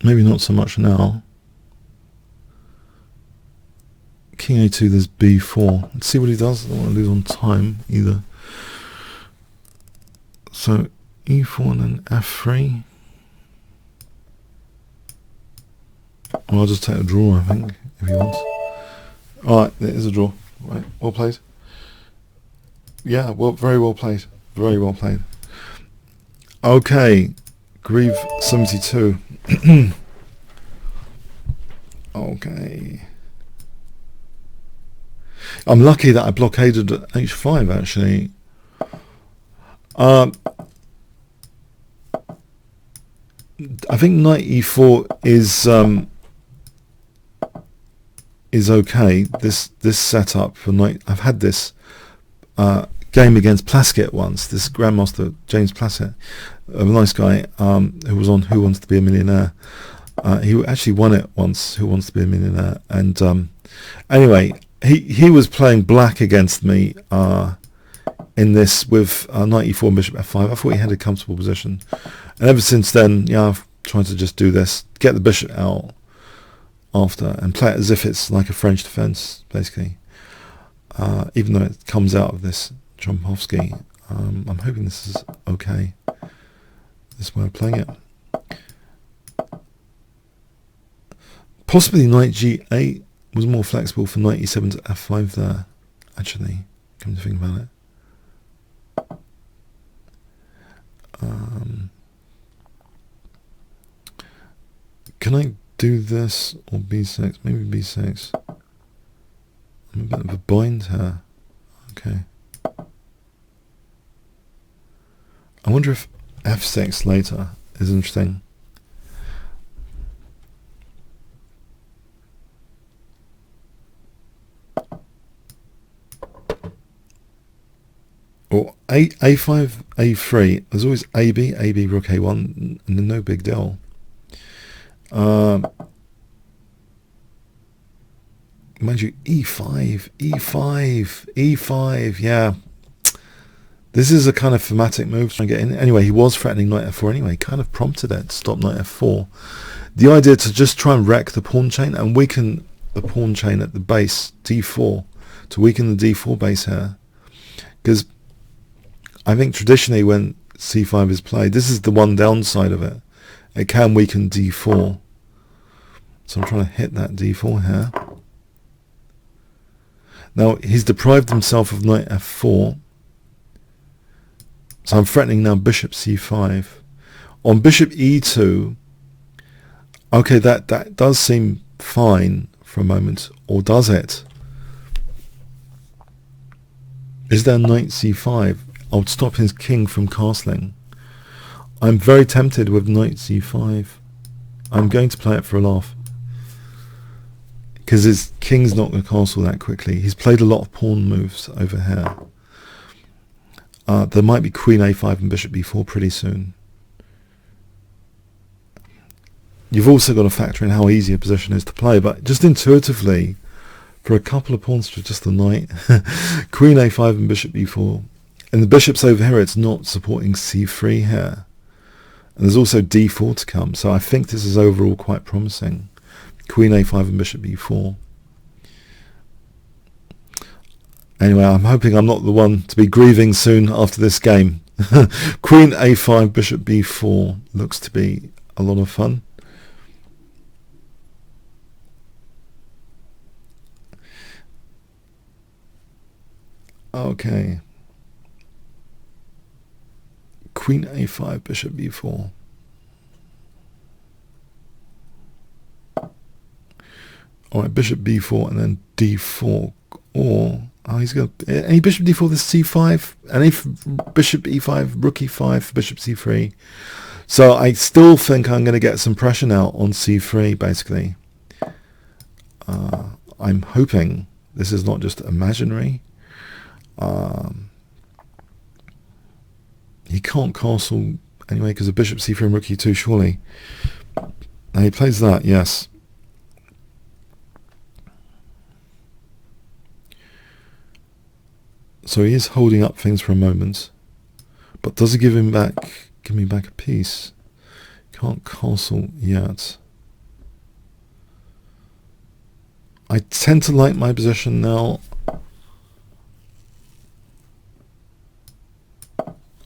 Maybe not so much now. King a2, there's b4. Let's see what he does. I don't want to lose on time either. So e4 and then f3. Well, I'll just take a draw, I think, if he wants. Alright, there is a draw. Right, well played. Yeah, well, very well played. Very well played. Okay, Grieve 72. Okay. I'm lucky that I blockaded at h5, actually. I think knight e4 is okay. This setup for knight. I've had this game against Plaskett once. This Grandmaster James Plaskett, a nice guy who was on Who Wants to Be a Millionaire. He actually won it once. Who Wants to Be a Millionaire? And anyway, he was playing black against me in this with knight e4 bishop f5. I thought he had a comfortable position, and ever since then, yeah, I've tried to just do this, get the bishop out after, and play it as if it's like a French defense, basically. Even though it comes out of this Trompovsky, I'm hoping this is okay, this way of playing it. Possibly knight g8 was more flexible for knight e7 to f5 there, actually, come to think about it. Can I do this or b6? Maybe b6. I'm a bit of a bind here. Okay. I wonder if f6 later is interesting. Or a5, a3. There's always ab, rook a1, and no big deal. Mind you, e5, yeah. This is a kind of thematic move to try and get in. Anyway, he was threatening knight f4 anyway. Kind of prompted it to stop knight f4. The idea to just try and wreck the pawn chain and weaken the pawn chain at the base, d4, to weaken the d4 base here. Because I think traditionally when c5 is played, this is the one downside of it. It can weaken d4. So I'm trying to hit that d4 here. Now he's deprived himself of knight f4. So I'm threatening now bishop c5. On bishop e2, okay, that does seem fine for a moment. Or does it? Is there knight c5? I would stop his king from castling. I'm very tempted with knight c5. I'm going to play it for a laugh. Because his king's not going to castle that quickly. He's played a lot of pawn moves over here. There might be queen a5 and bishop b4 pretty soon. You've also got to factor in how easy a position is to play, but just intuitively, for a couple of pawns to just the knight, queen a5 and bishop b4. And the bishop's over here, it's not supporting c3 here. And there's also d4 to come, so I think this is overall quite promising. Queen a5 and bishop b4. Anyway, I'm hoping I'm not the one to be grieving soon after this game. Queen a5, bishop b4 looks to be a lot of fun. Okay. Queen a5, bishop b4. Alright, bishop b4 and then d4. Or, he's got any bishop d4, this c5, any bishop e5, rook e5, bishop c3. So I still think I'm going to get some pressure now on c3, basically. I'm hoping this is not just imaginary. He can't castle anyway because of bishop c3 and rook e2, surely. Now he plays that, yes. So he is holding up things for a moment, but does it give me back a piece? Can't castle yet. I tend to like my position now.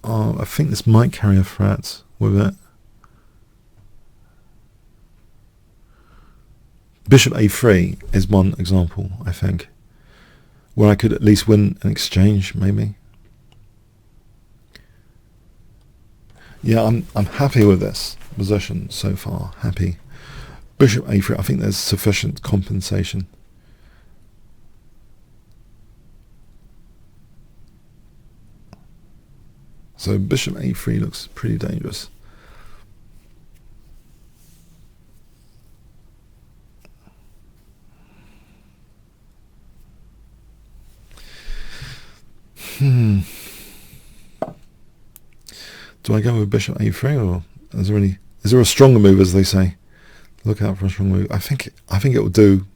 I think this might carry a threat with it. Bishop a3 is one example, I think, where I could at least win an exchange, maybe. Yeah, I'm happy with this position so far. Happy. Bishop a3. I think there's sufficient compensation. So bishop a3 looks pretty dangerous. Do I go with bishop a3, or is there a stronger move, as they say? Look out for a strong move. I think it will do.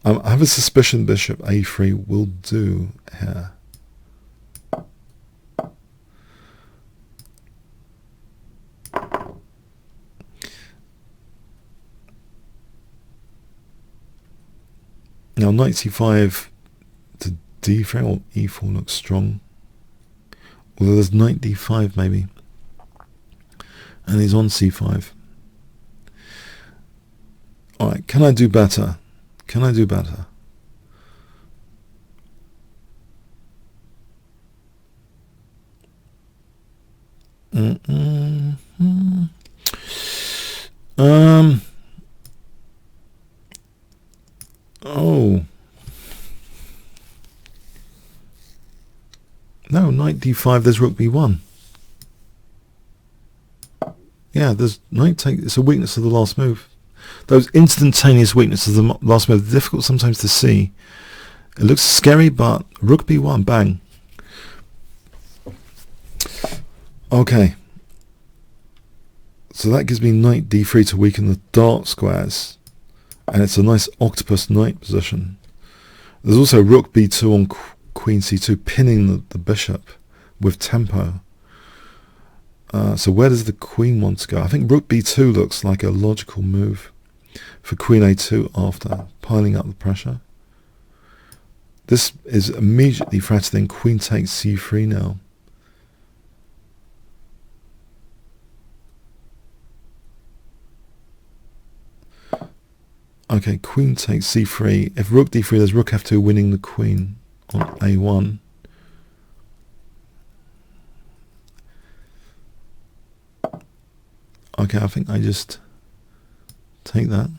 I have a suspicion bishop a3 will do here. Now knight c5 to d3 or e4 looks strong. Although there's knight d5 maybe. And he's on c5. Alright, can I do better? Can I do better? Oh. No, knight d5, there's rook b1. Yeah, there's knight take, it's a weakness of the last move. Those instantaneous weaknesses of the last move are difficult sometimes to see. It looks scary, but rook b1, bang. Okay. So that gives me knight d3 to weaken the dark squares. And it's a nice octopus knight position. There's also rook b2 on queen c2, pinning the bishop with tempo. So where does the queen want to go? I think rook b2 looks like a logical move for queen a2 after, piling up the pressure. This is immediately threatening queen takes c3 now. Okay, queen takes c3. If rook d3, there's rook f2 winning the queen on a1. Okay, I think I just take that.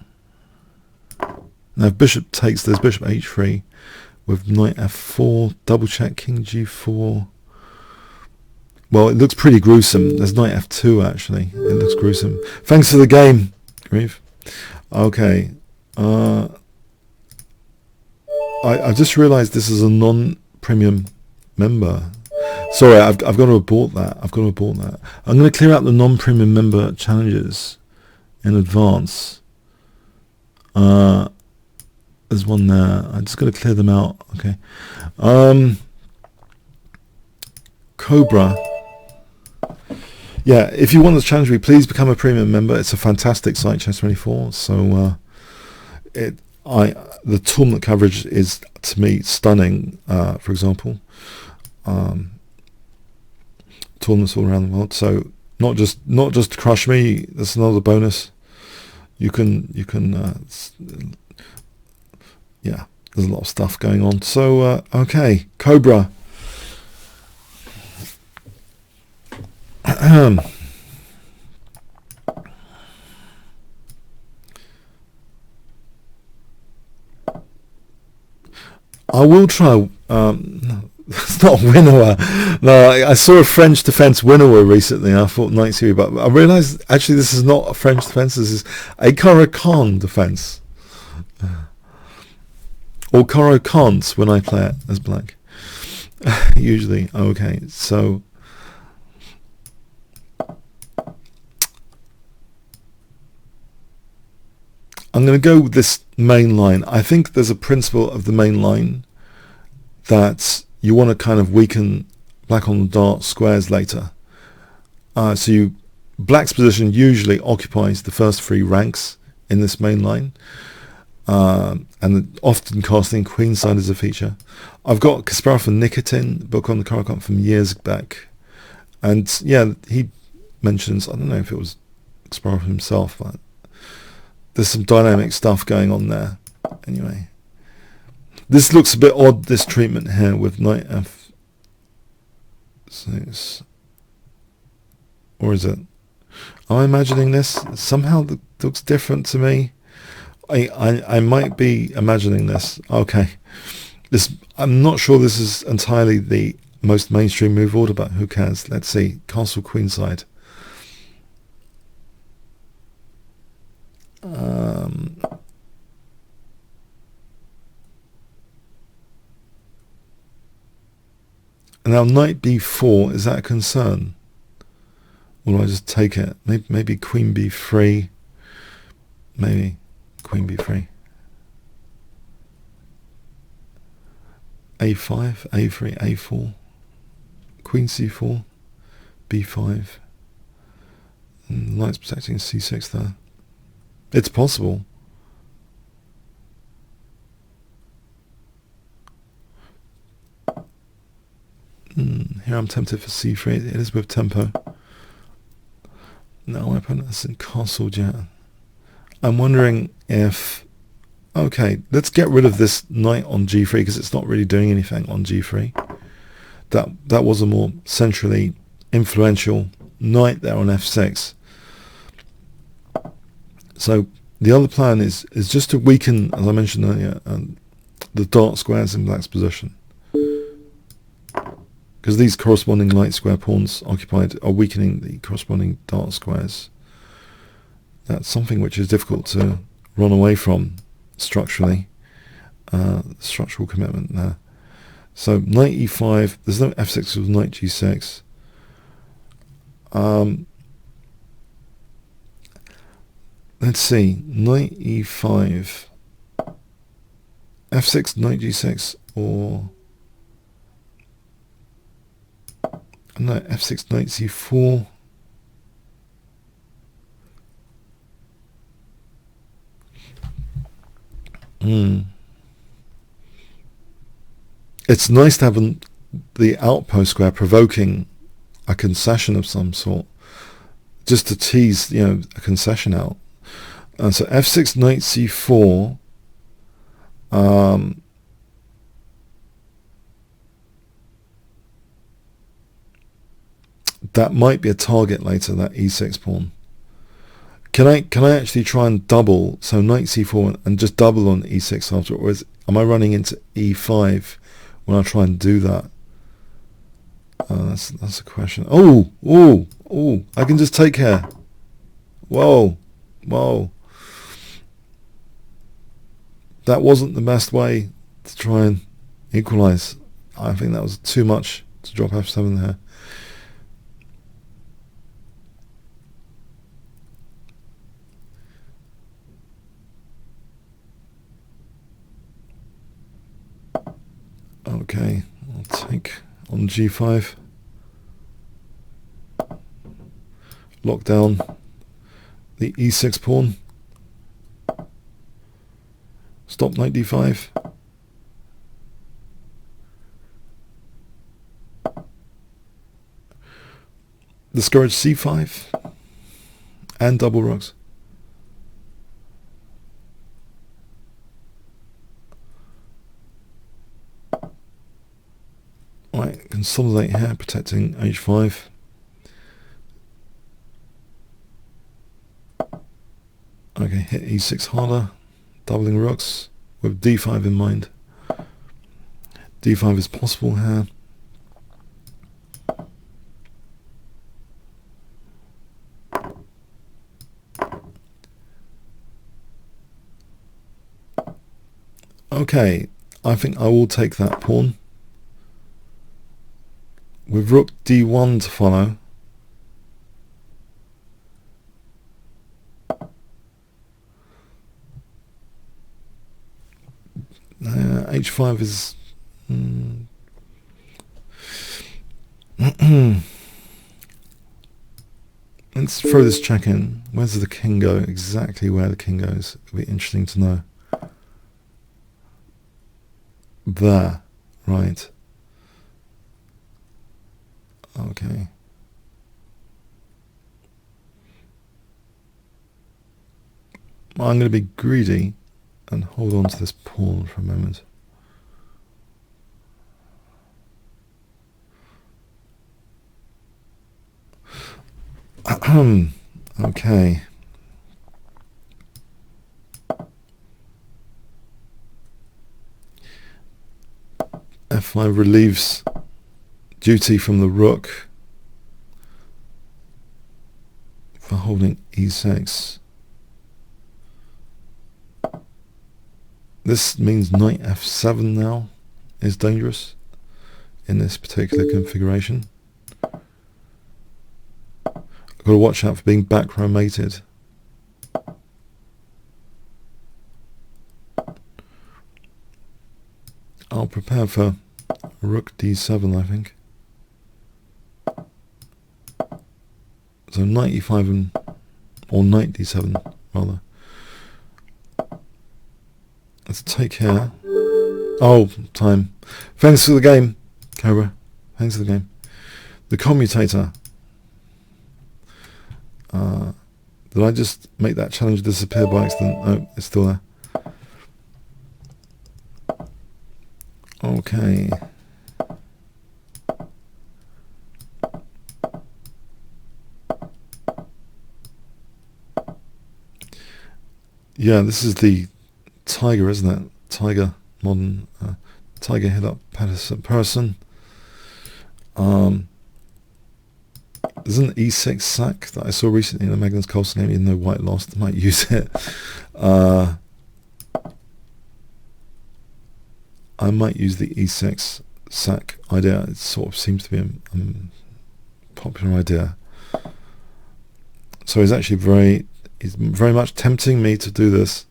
Now if bishop takes, there's bishop h3 with knight f4, double check king g4. Well, it looks pretty gruesome. There's knight f2 actually. It looks gruesome. Thanks for the game, Grieve. Okay. I just realised this is a non-premium member. Sorry, I've got to abort that. I'm going to clear out the non-premium member challenges in advance. There's one there. I'm just going to clear them out. Okay. Cobra. Yeah, if you want to challenge me, please become a premium member. It's a fantastic site, Chess24. So the tournament coverage is, to me, stunning. For example, tournaments all around the world. So not just to crush me. That's another bonus. You can yeah. There's a lot of stuff going on. So okay, Cobra. I will try. It's not winnower. No, I saw a French defense winnower recently. I thought knight c3, but I realized actually this is not a French defense. This is a Caro-Kann defense, or Caro-Kant when I play it as black. Usually, okay. So I'm going to go with this main line. I think there's a principle of the main line that you want to kind of weaken black on the dark squares later. So black's position usually occupies the first three ranks in this main line, and often casting queenside is a feature. I've got Kasparov and Nikitin book on the Caro-Kann from years back, and yeah, he mentions, I don't know if it was Kasparov himself, but there's some dynamic stuff going on there. Anyway, this looks a bit odd, this treatment here with knight f6. Or is it? Am I imagining this? Somehow it looks different to me. I might be imagining this. Okay. I'm not sure this is entirely the most mainstream move order, but who cares? Let's see. Castle queenside. Now knight b4, is that a concern? Or do I just take it? Maybe queen b3. Maybe queen b3. a5, a3, a4. Queen c4. b5. And knight's protecting c6 there. It's possible. Here I'm tempted for c3. It is with tempo. No, my opponent hasn't castled yet. I'm wondering if... Okay, let's get rid of this knight on g3 because it's not really doing anything on g3. That was a more centrally influential knight there on f6. So the other plan is just to weaken, as I mentioned earlier, the dark squares in black's position. Because these corresponding light square pawns occupied are weakening the corresponding dark squares. That's something which is difficult to run away from structurally. Structural commitment there. So knight e5, there's no f6 with knight g6. Let's see, knight e5, f6, knight g6, or no, f6, knight c4. It's nice to have the outpost square provoking a concession of some sort, just to tease, a concession out. So f6, knight c4. That might be a target later, that e6 pawn. Can I actually try and double, so knight c4 and just double on e6 after, or am I running into e5 when I try and do that? That's a question. Oh, I can just take here. Whoa. That wasn't the best way to try and equalize. I think that was too much to drop f7 there. Okay, I'll take on g5. Lock down the e6 pawn. Stop knight d5. Discourage c5 and double rooks. Right, consolidate here, protecting h5. Okay, hit e6 harder, doubling rooks with d5 in mind. d5 is possible here. Okay, I think I will take that pawn. With rook d1 to follow. H5 is... Let's throw this check in. Where's the king go? Exactly where the king goes. It'll be interesting to know. There. Right. Okay. I'm going to be greedy and hold on to this pawn for a moment. Okay. f5 relieves duty from the rook for holding e6. This means knight f7 now is dangerous in this particular configuration. I've got to watch out for being back row mated. I'll prepare for rook d7, I think. So knight e5 or knight d7 rather. Let's take here. Oh, time. Thanks for the game, Cobra. Thanks for the game. The commutator. Did I just make that challenge disappear by accident? No, it's still there. Okay. Yeah, this is the Tiger, isn't it? Tiger, modern Tiger head up person. There's an E6 sack that I saw recently in a Magnus Carlsen game, even though White lost. I might use it. I might use the E6 sack idea. It sort of seems to be a popular idea. So he's actually very much tempting me to do this.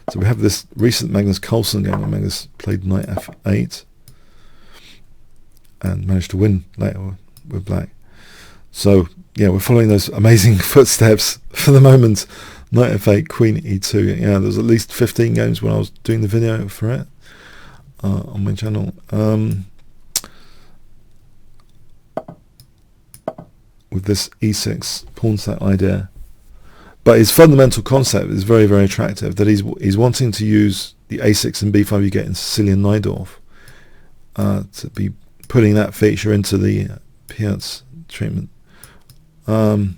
So we have this recent Magnus Carlsen game where Magnus played knight f8 and managed to win later with black. So yeah, we're following those amazing footsteps for the moment. Knight f8, queen e2. Yeah, there's at least 15 games when I was doing the video for it on my channel. With this e6 pawn sack idea. But his fundamental concept is very, very attractive, that he's wanting to use the a6 and b5 you get in Sicilian Najdorf to be putting that feature into the Piaz treatment. Now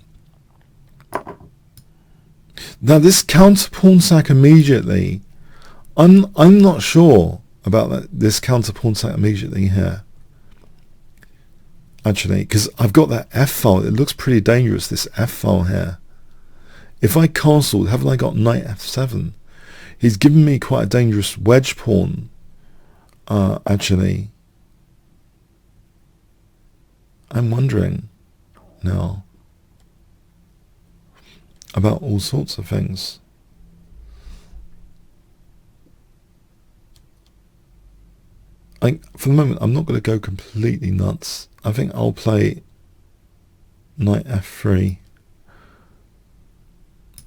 this counter pawn sack immediately, I'm not sure about this counter pawn sack immediately here. Actually, because I've got that f file, it looks pretty dangerous, this f file here. If I castled, haven't I got knight f7? He's given me quite a dangerous wedge pawn, actually. I'm wondering now about all sorts of things. For the moment, I'm not going to go completely nuts. I think I'll play knight f3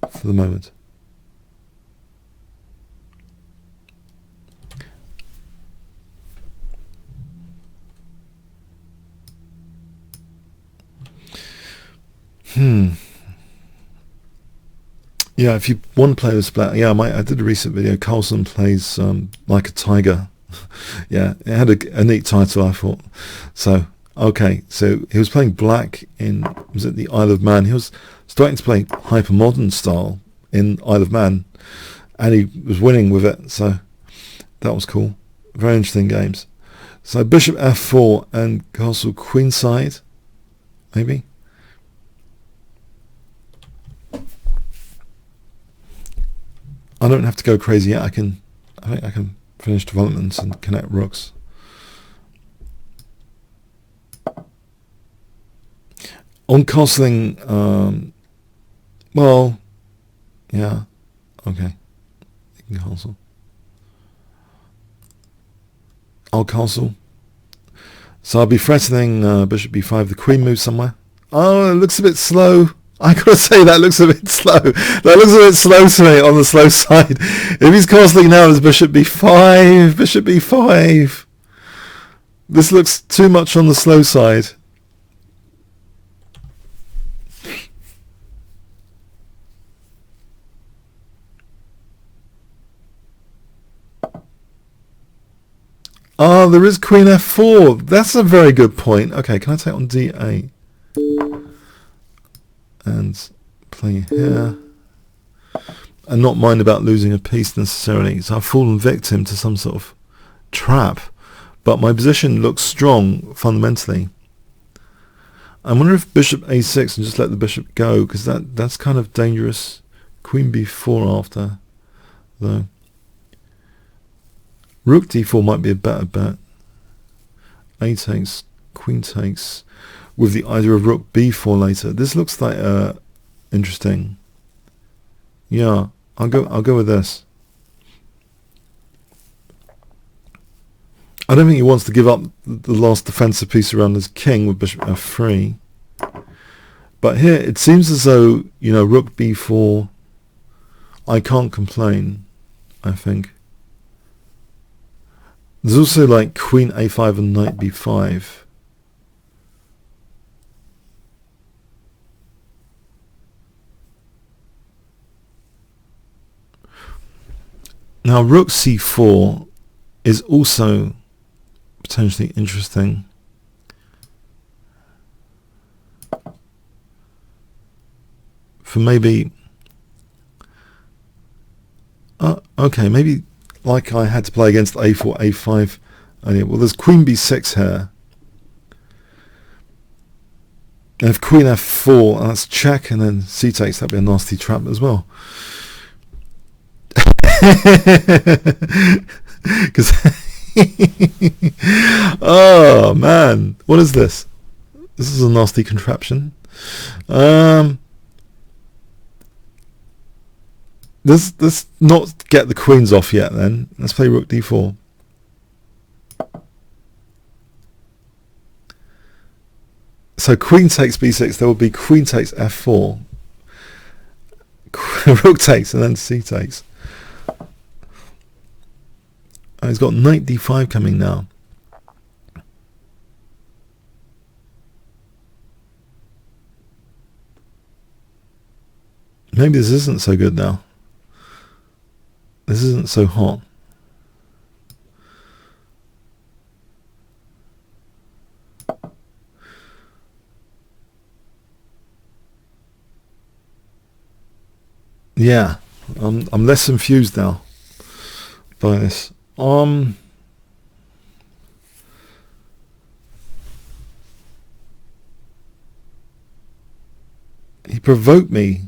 for the moment. Yeah, if you want to play this black, yeah, I did a recent video. Carlsen plays like a tiger. Yeah, it had a neat title, I thought. So okay, so he was playing black in, was it the Isle of Man? He was starting to play hyper-modern style in Isle of Man, and he was winning with it, so that was cool. Very interesting games. So bishop f4 and castle queenside, maybe. I don't have to go crazy yet. I think I can finish developments and connect rooks. On castling, well, yeah, okay, you can castle. I'll castle. So I'll be threatening bishop b5. The queen moves somewhere. Oh, it looks a bit slow. I gotta say, that looks a bit slow. That looks a bit slow to me, on the slow side. If he's castling now, there's bishop b5, bishop b5. This looks too much on the slow side. Ah, there is queen f4. That's a very good point. Okay, can I take on d8? And play here. And not mind about losing a piece necessarily. So I've fallen victim to some sort of trap. But my position looks strong fundamentally. I wonder if bishop a6 and just let the bishop go, because that's kind of dangerous. Queen b4 after, though. Rook d4 might be a better bet. A takes, queen takes, with the idea of rook b4 later. This looks like interesting. Yeah, I'll go with this. I don't think he wants to give up the last defensive piece around his king with bishop f3. But here it seems as though, you know, rook b4, I can't complain, I think. There's also like queen a5 and knight b5. Now rook c4 is also potentially interesting. For maybe, okay, maybe like I had to play against a4, a5 earlier. Well, there's queen b6 here. And if queen f4, that's check, and then c takes, that'd be a nasty trap as well. Because oh man, what is this? This is a nasty contraption. Let's not get the queens off yet then. Let's play rook d4. So queen takes b6, there will be queen takes f4, rook takes, and then c takes. Oh, he's got knight d5 coming now. Maybe this isn't so good now. This isn't so hot. Yeah, I'm less confused now by this. He provoked me.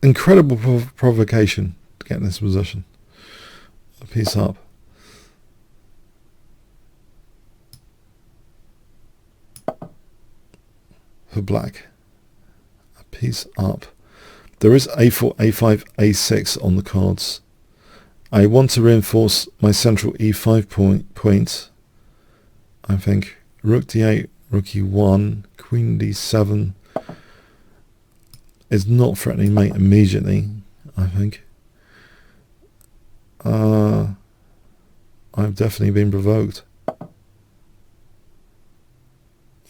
Incredible provocation to get in this position. A piece up. For black. A piece up. There is a4, a5, a6 on the cards. I want to reinforce my central e5 point. I think rook d8, rook e1, queen d7 is not threatening mate immediately, I think. I've definitely been provoked.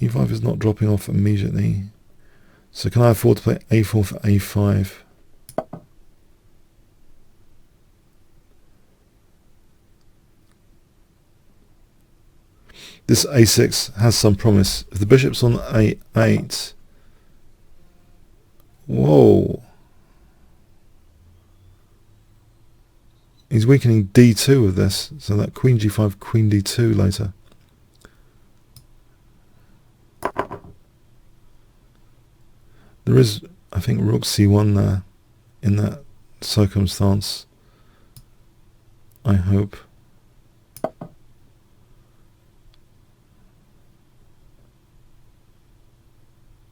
e5 is not dropping off immediately. So can I afford to play a4 for a5? This a6 has some promise. If the bishop's on a8, whoa, he's weakening d2 with this, so that queen g5, queen d2 later. There is, I think, rook c1 there in that circumstance, I hope.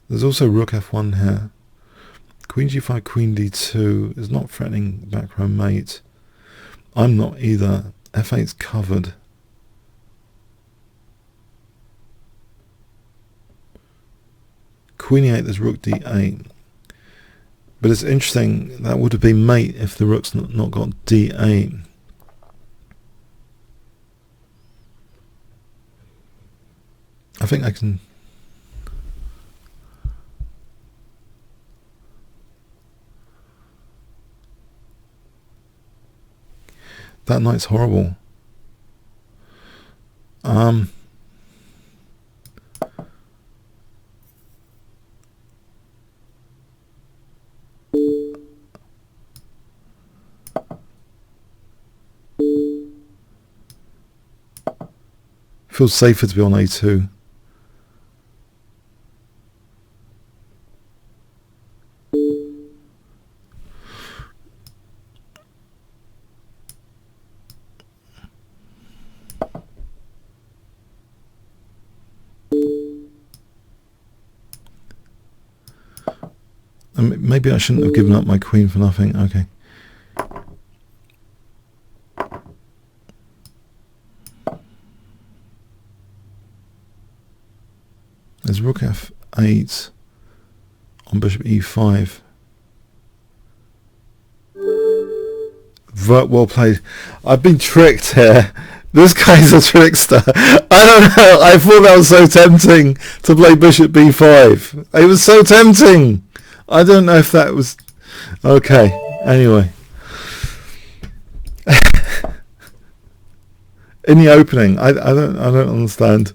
There's also rook f1 here. Queen g5, queen d2 is not threatening back row mate. I'm not either. f8's covered. Queen e8, there's rook d8. But it's interesting, that would have been mate if the rook's not got d8. I think I can... That knight's horrible. Feels safer to be on a2. Maybe I shouldn't have given up my queen for nothing. Okay. There's rook f8 on bishop e5. Well played. I've been tricked here. This guy's a trickster. I don't know. I thought that was so tempting to play bishop b5. It was so tempting. I don't know if that was... Okay. Anyway. in the opening. I don't understand.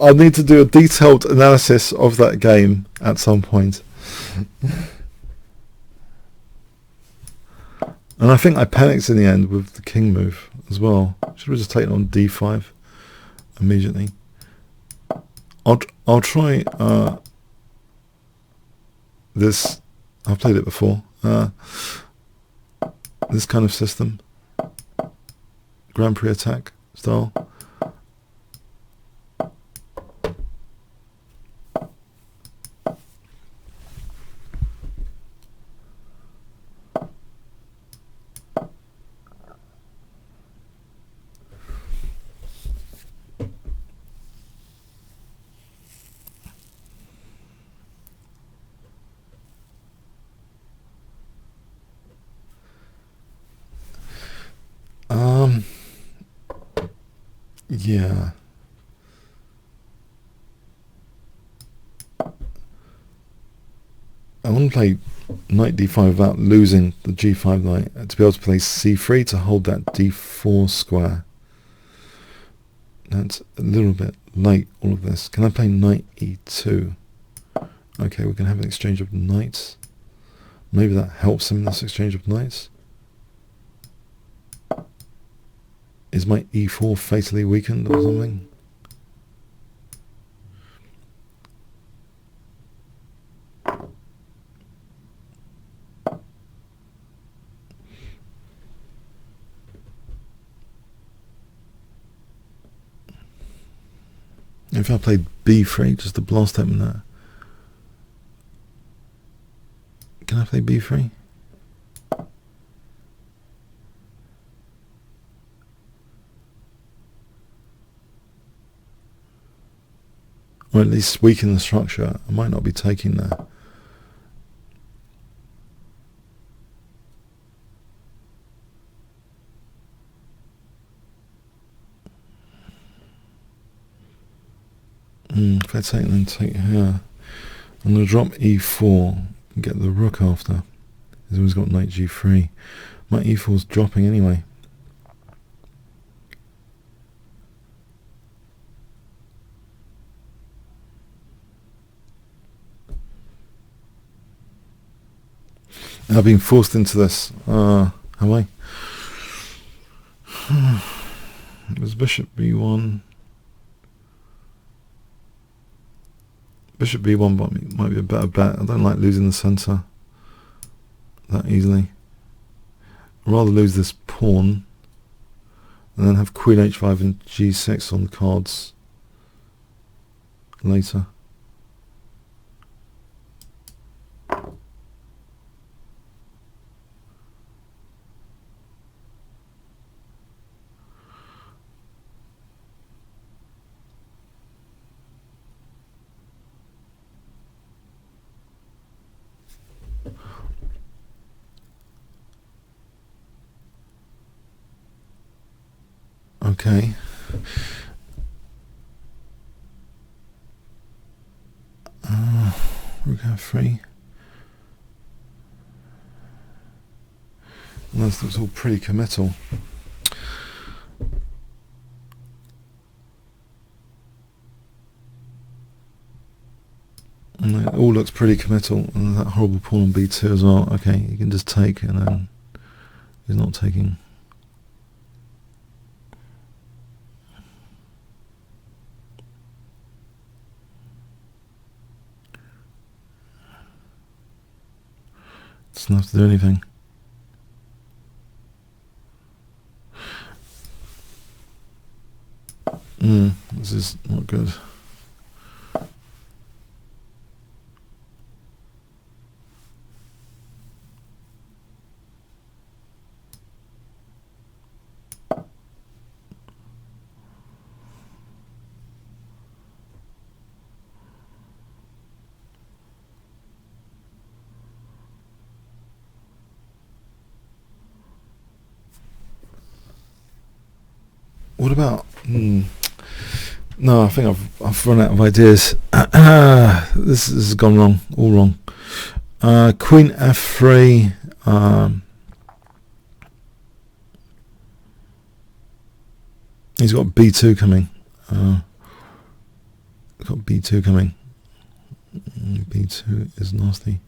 I'll need to do a detailed analysis of that game at some point. And I think I panicked in the end with the king move as well. Should have just taken on d5 immediately. I'll try this. I've played it before. This kind of system, Grand Prix attack style. Yeah. I want to play knight d5 without losing the g5 knight, to be able to play c3 to hold that d4 square. That's a little bit late, all of this. Can I play knight e2? Okay, we're going to have an exchange of knights. Maybe that helps him in this exchange of knights. Is my e4 fatally weakened or something? If I played b3 just to blast him there. Can I play b3? Or at least weaken the structure. I might not be taking that. If I take then take here, I'm going to drop e4 and get the rook after. He's always got knight g3. My e4's dropping anyway. I've been forced into this. Have I? It was bishop b1. Bishop b1 might be a better bet. I don't like losing the centre that easily. I'd rather lose this pawn and then have queen h5 and g6 on the cards later. Okay. Rook f3. And that looks all pretty committal. And it all looks pretty committal. And that horrible pawn on b2 as well. Okay, you can just take and then he's not taking. Doesn't have to do anything. This is not good. What about? No, I think I've run out of ideas. This has gone wrong, all wrong. Queen f3. He's got B2 coming. He's got B2 coming. B2 is nasty.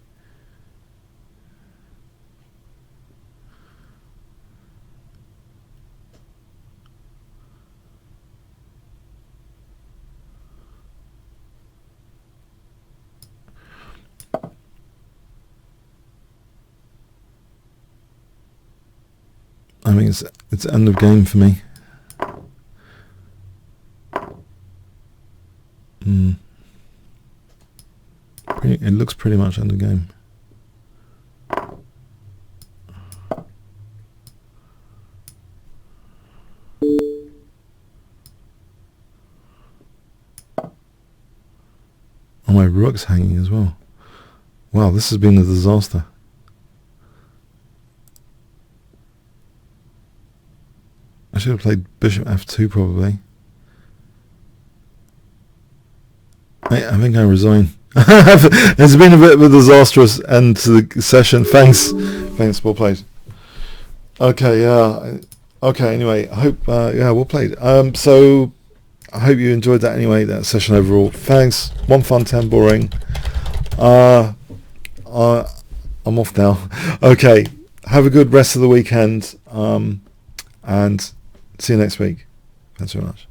I mean, it's end of game for me. It looks pretty much end of game. Oh, my rook's hanging as well. Wow, this has been a disaster. I should have played bishop f2 probably. I think I resign. It's been a bit of a disastrous end to the session. Thanks, well played. Okay, yeah. Okay, anyway, I hope, yeah, well played. So, I hope you enjoyed that anyway, that session overall. Thanks. 1 fun, 10 boring. I'm off now. Okay, have a good rest of the weekend, and see you next week. Thanks very much.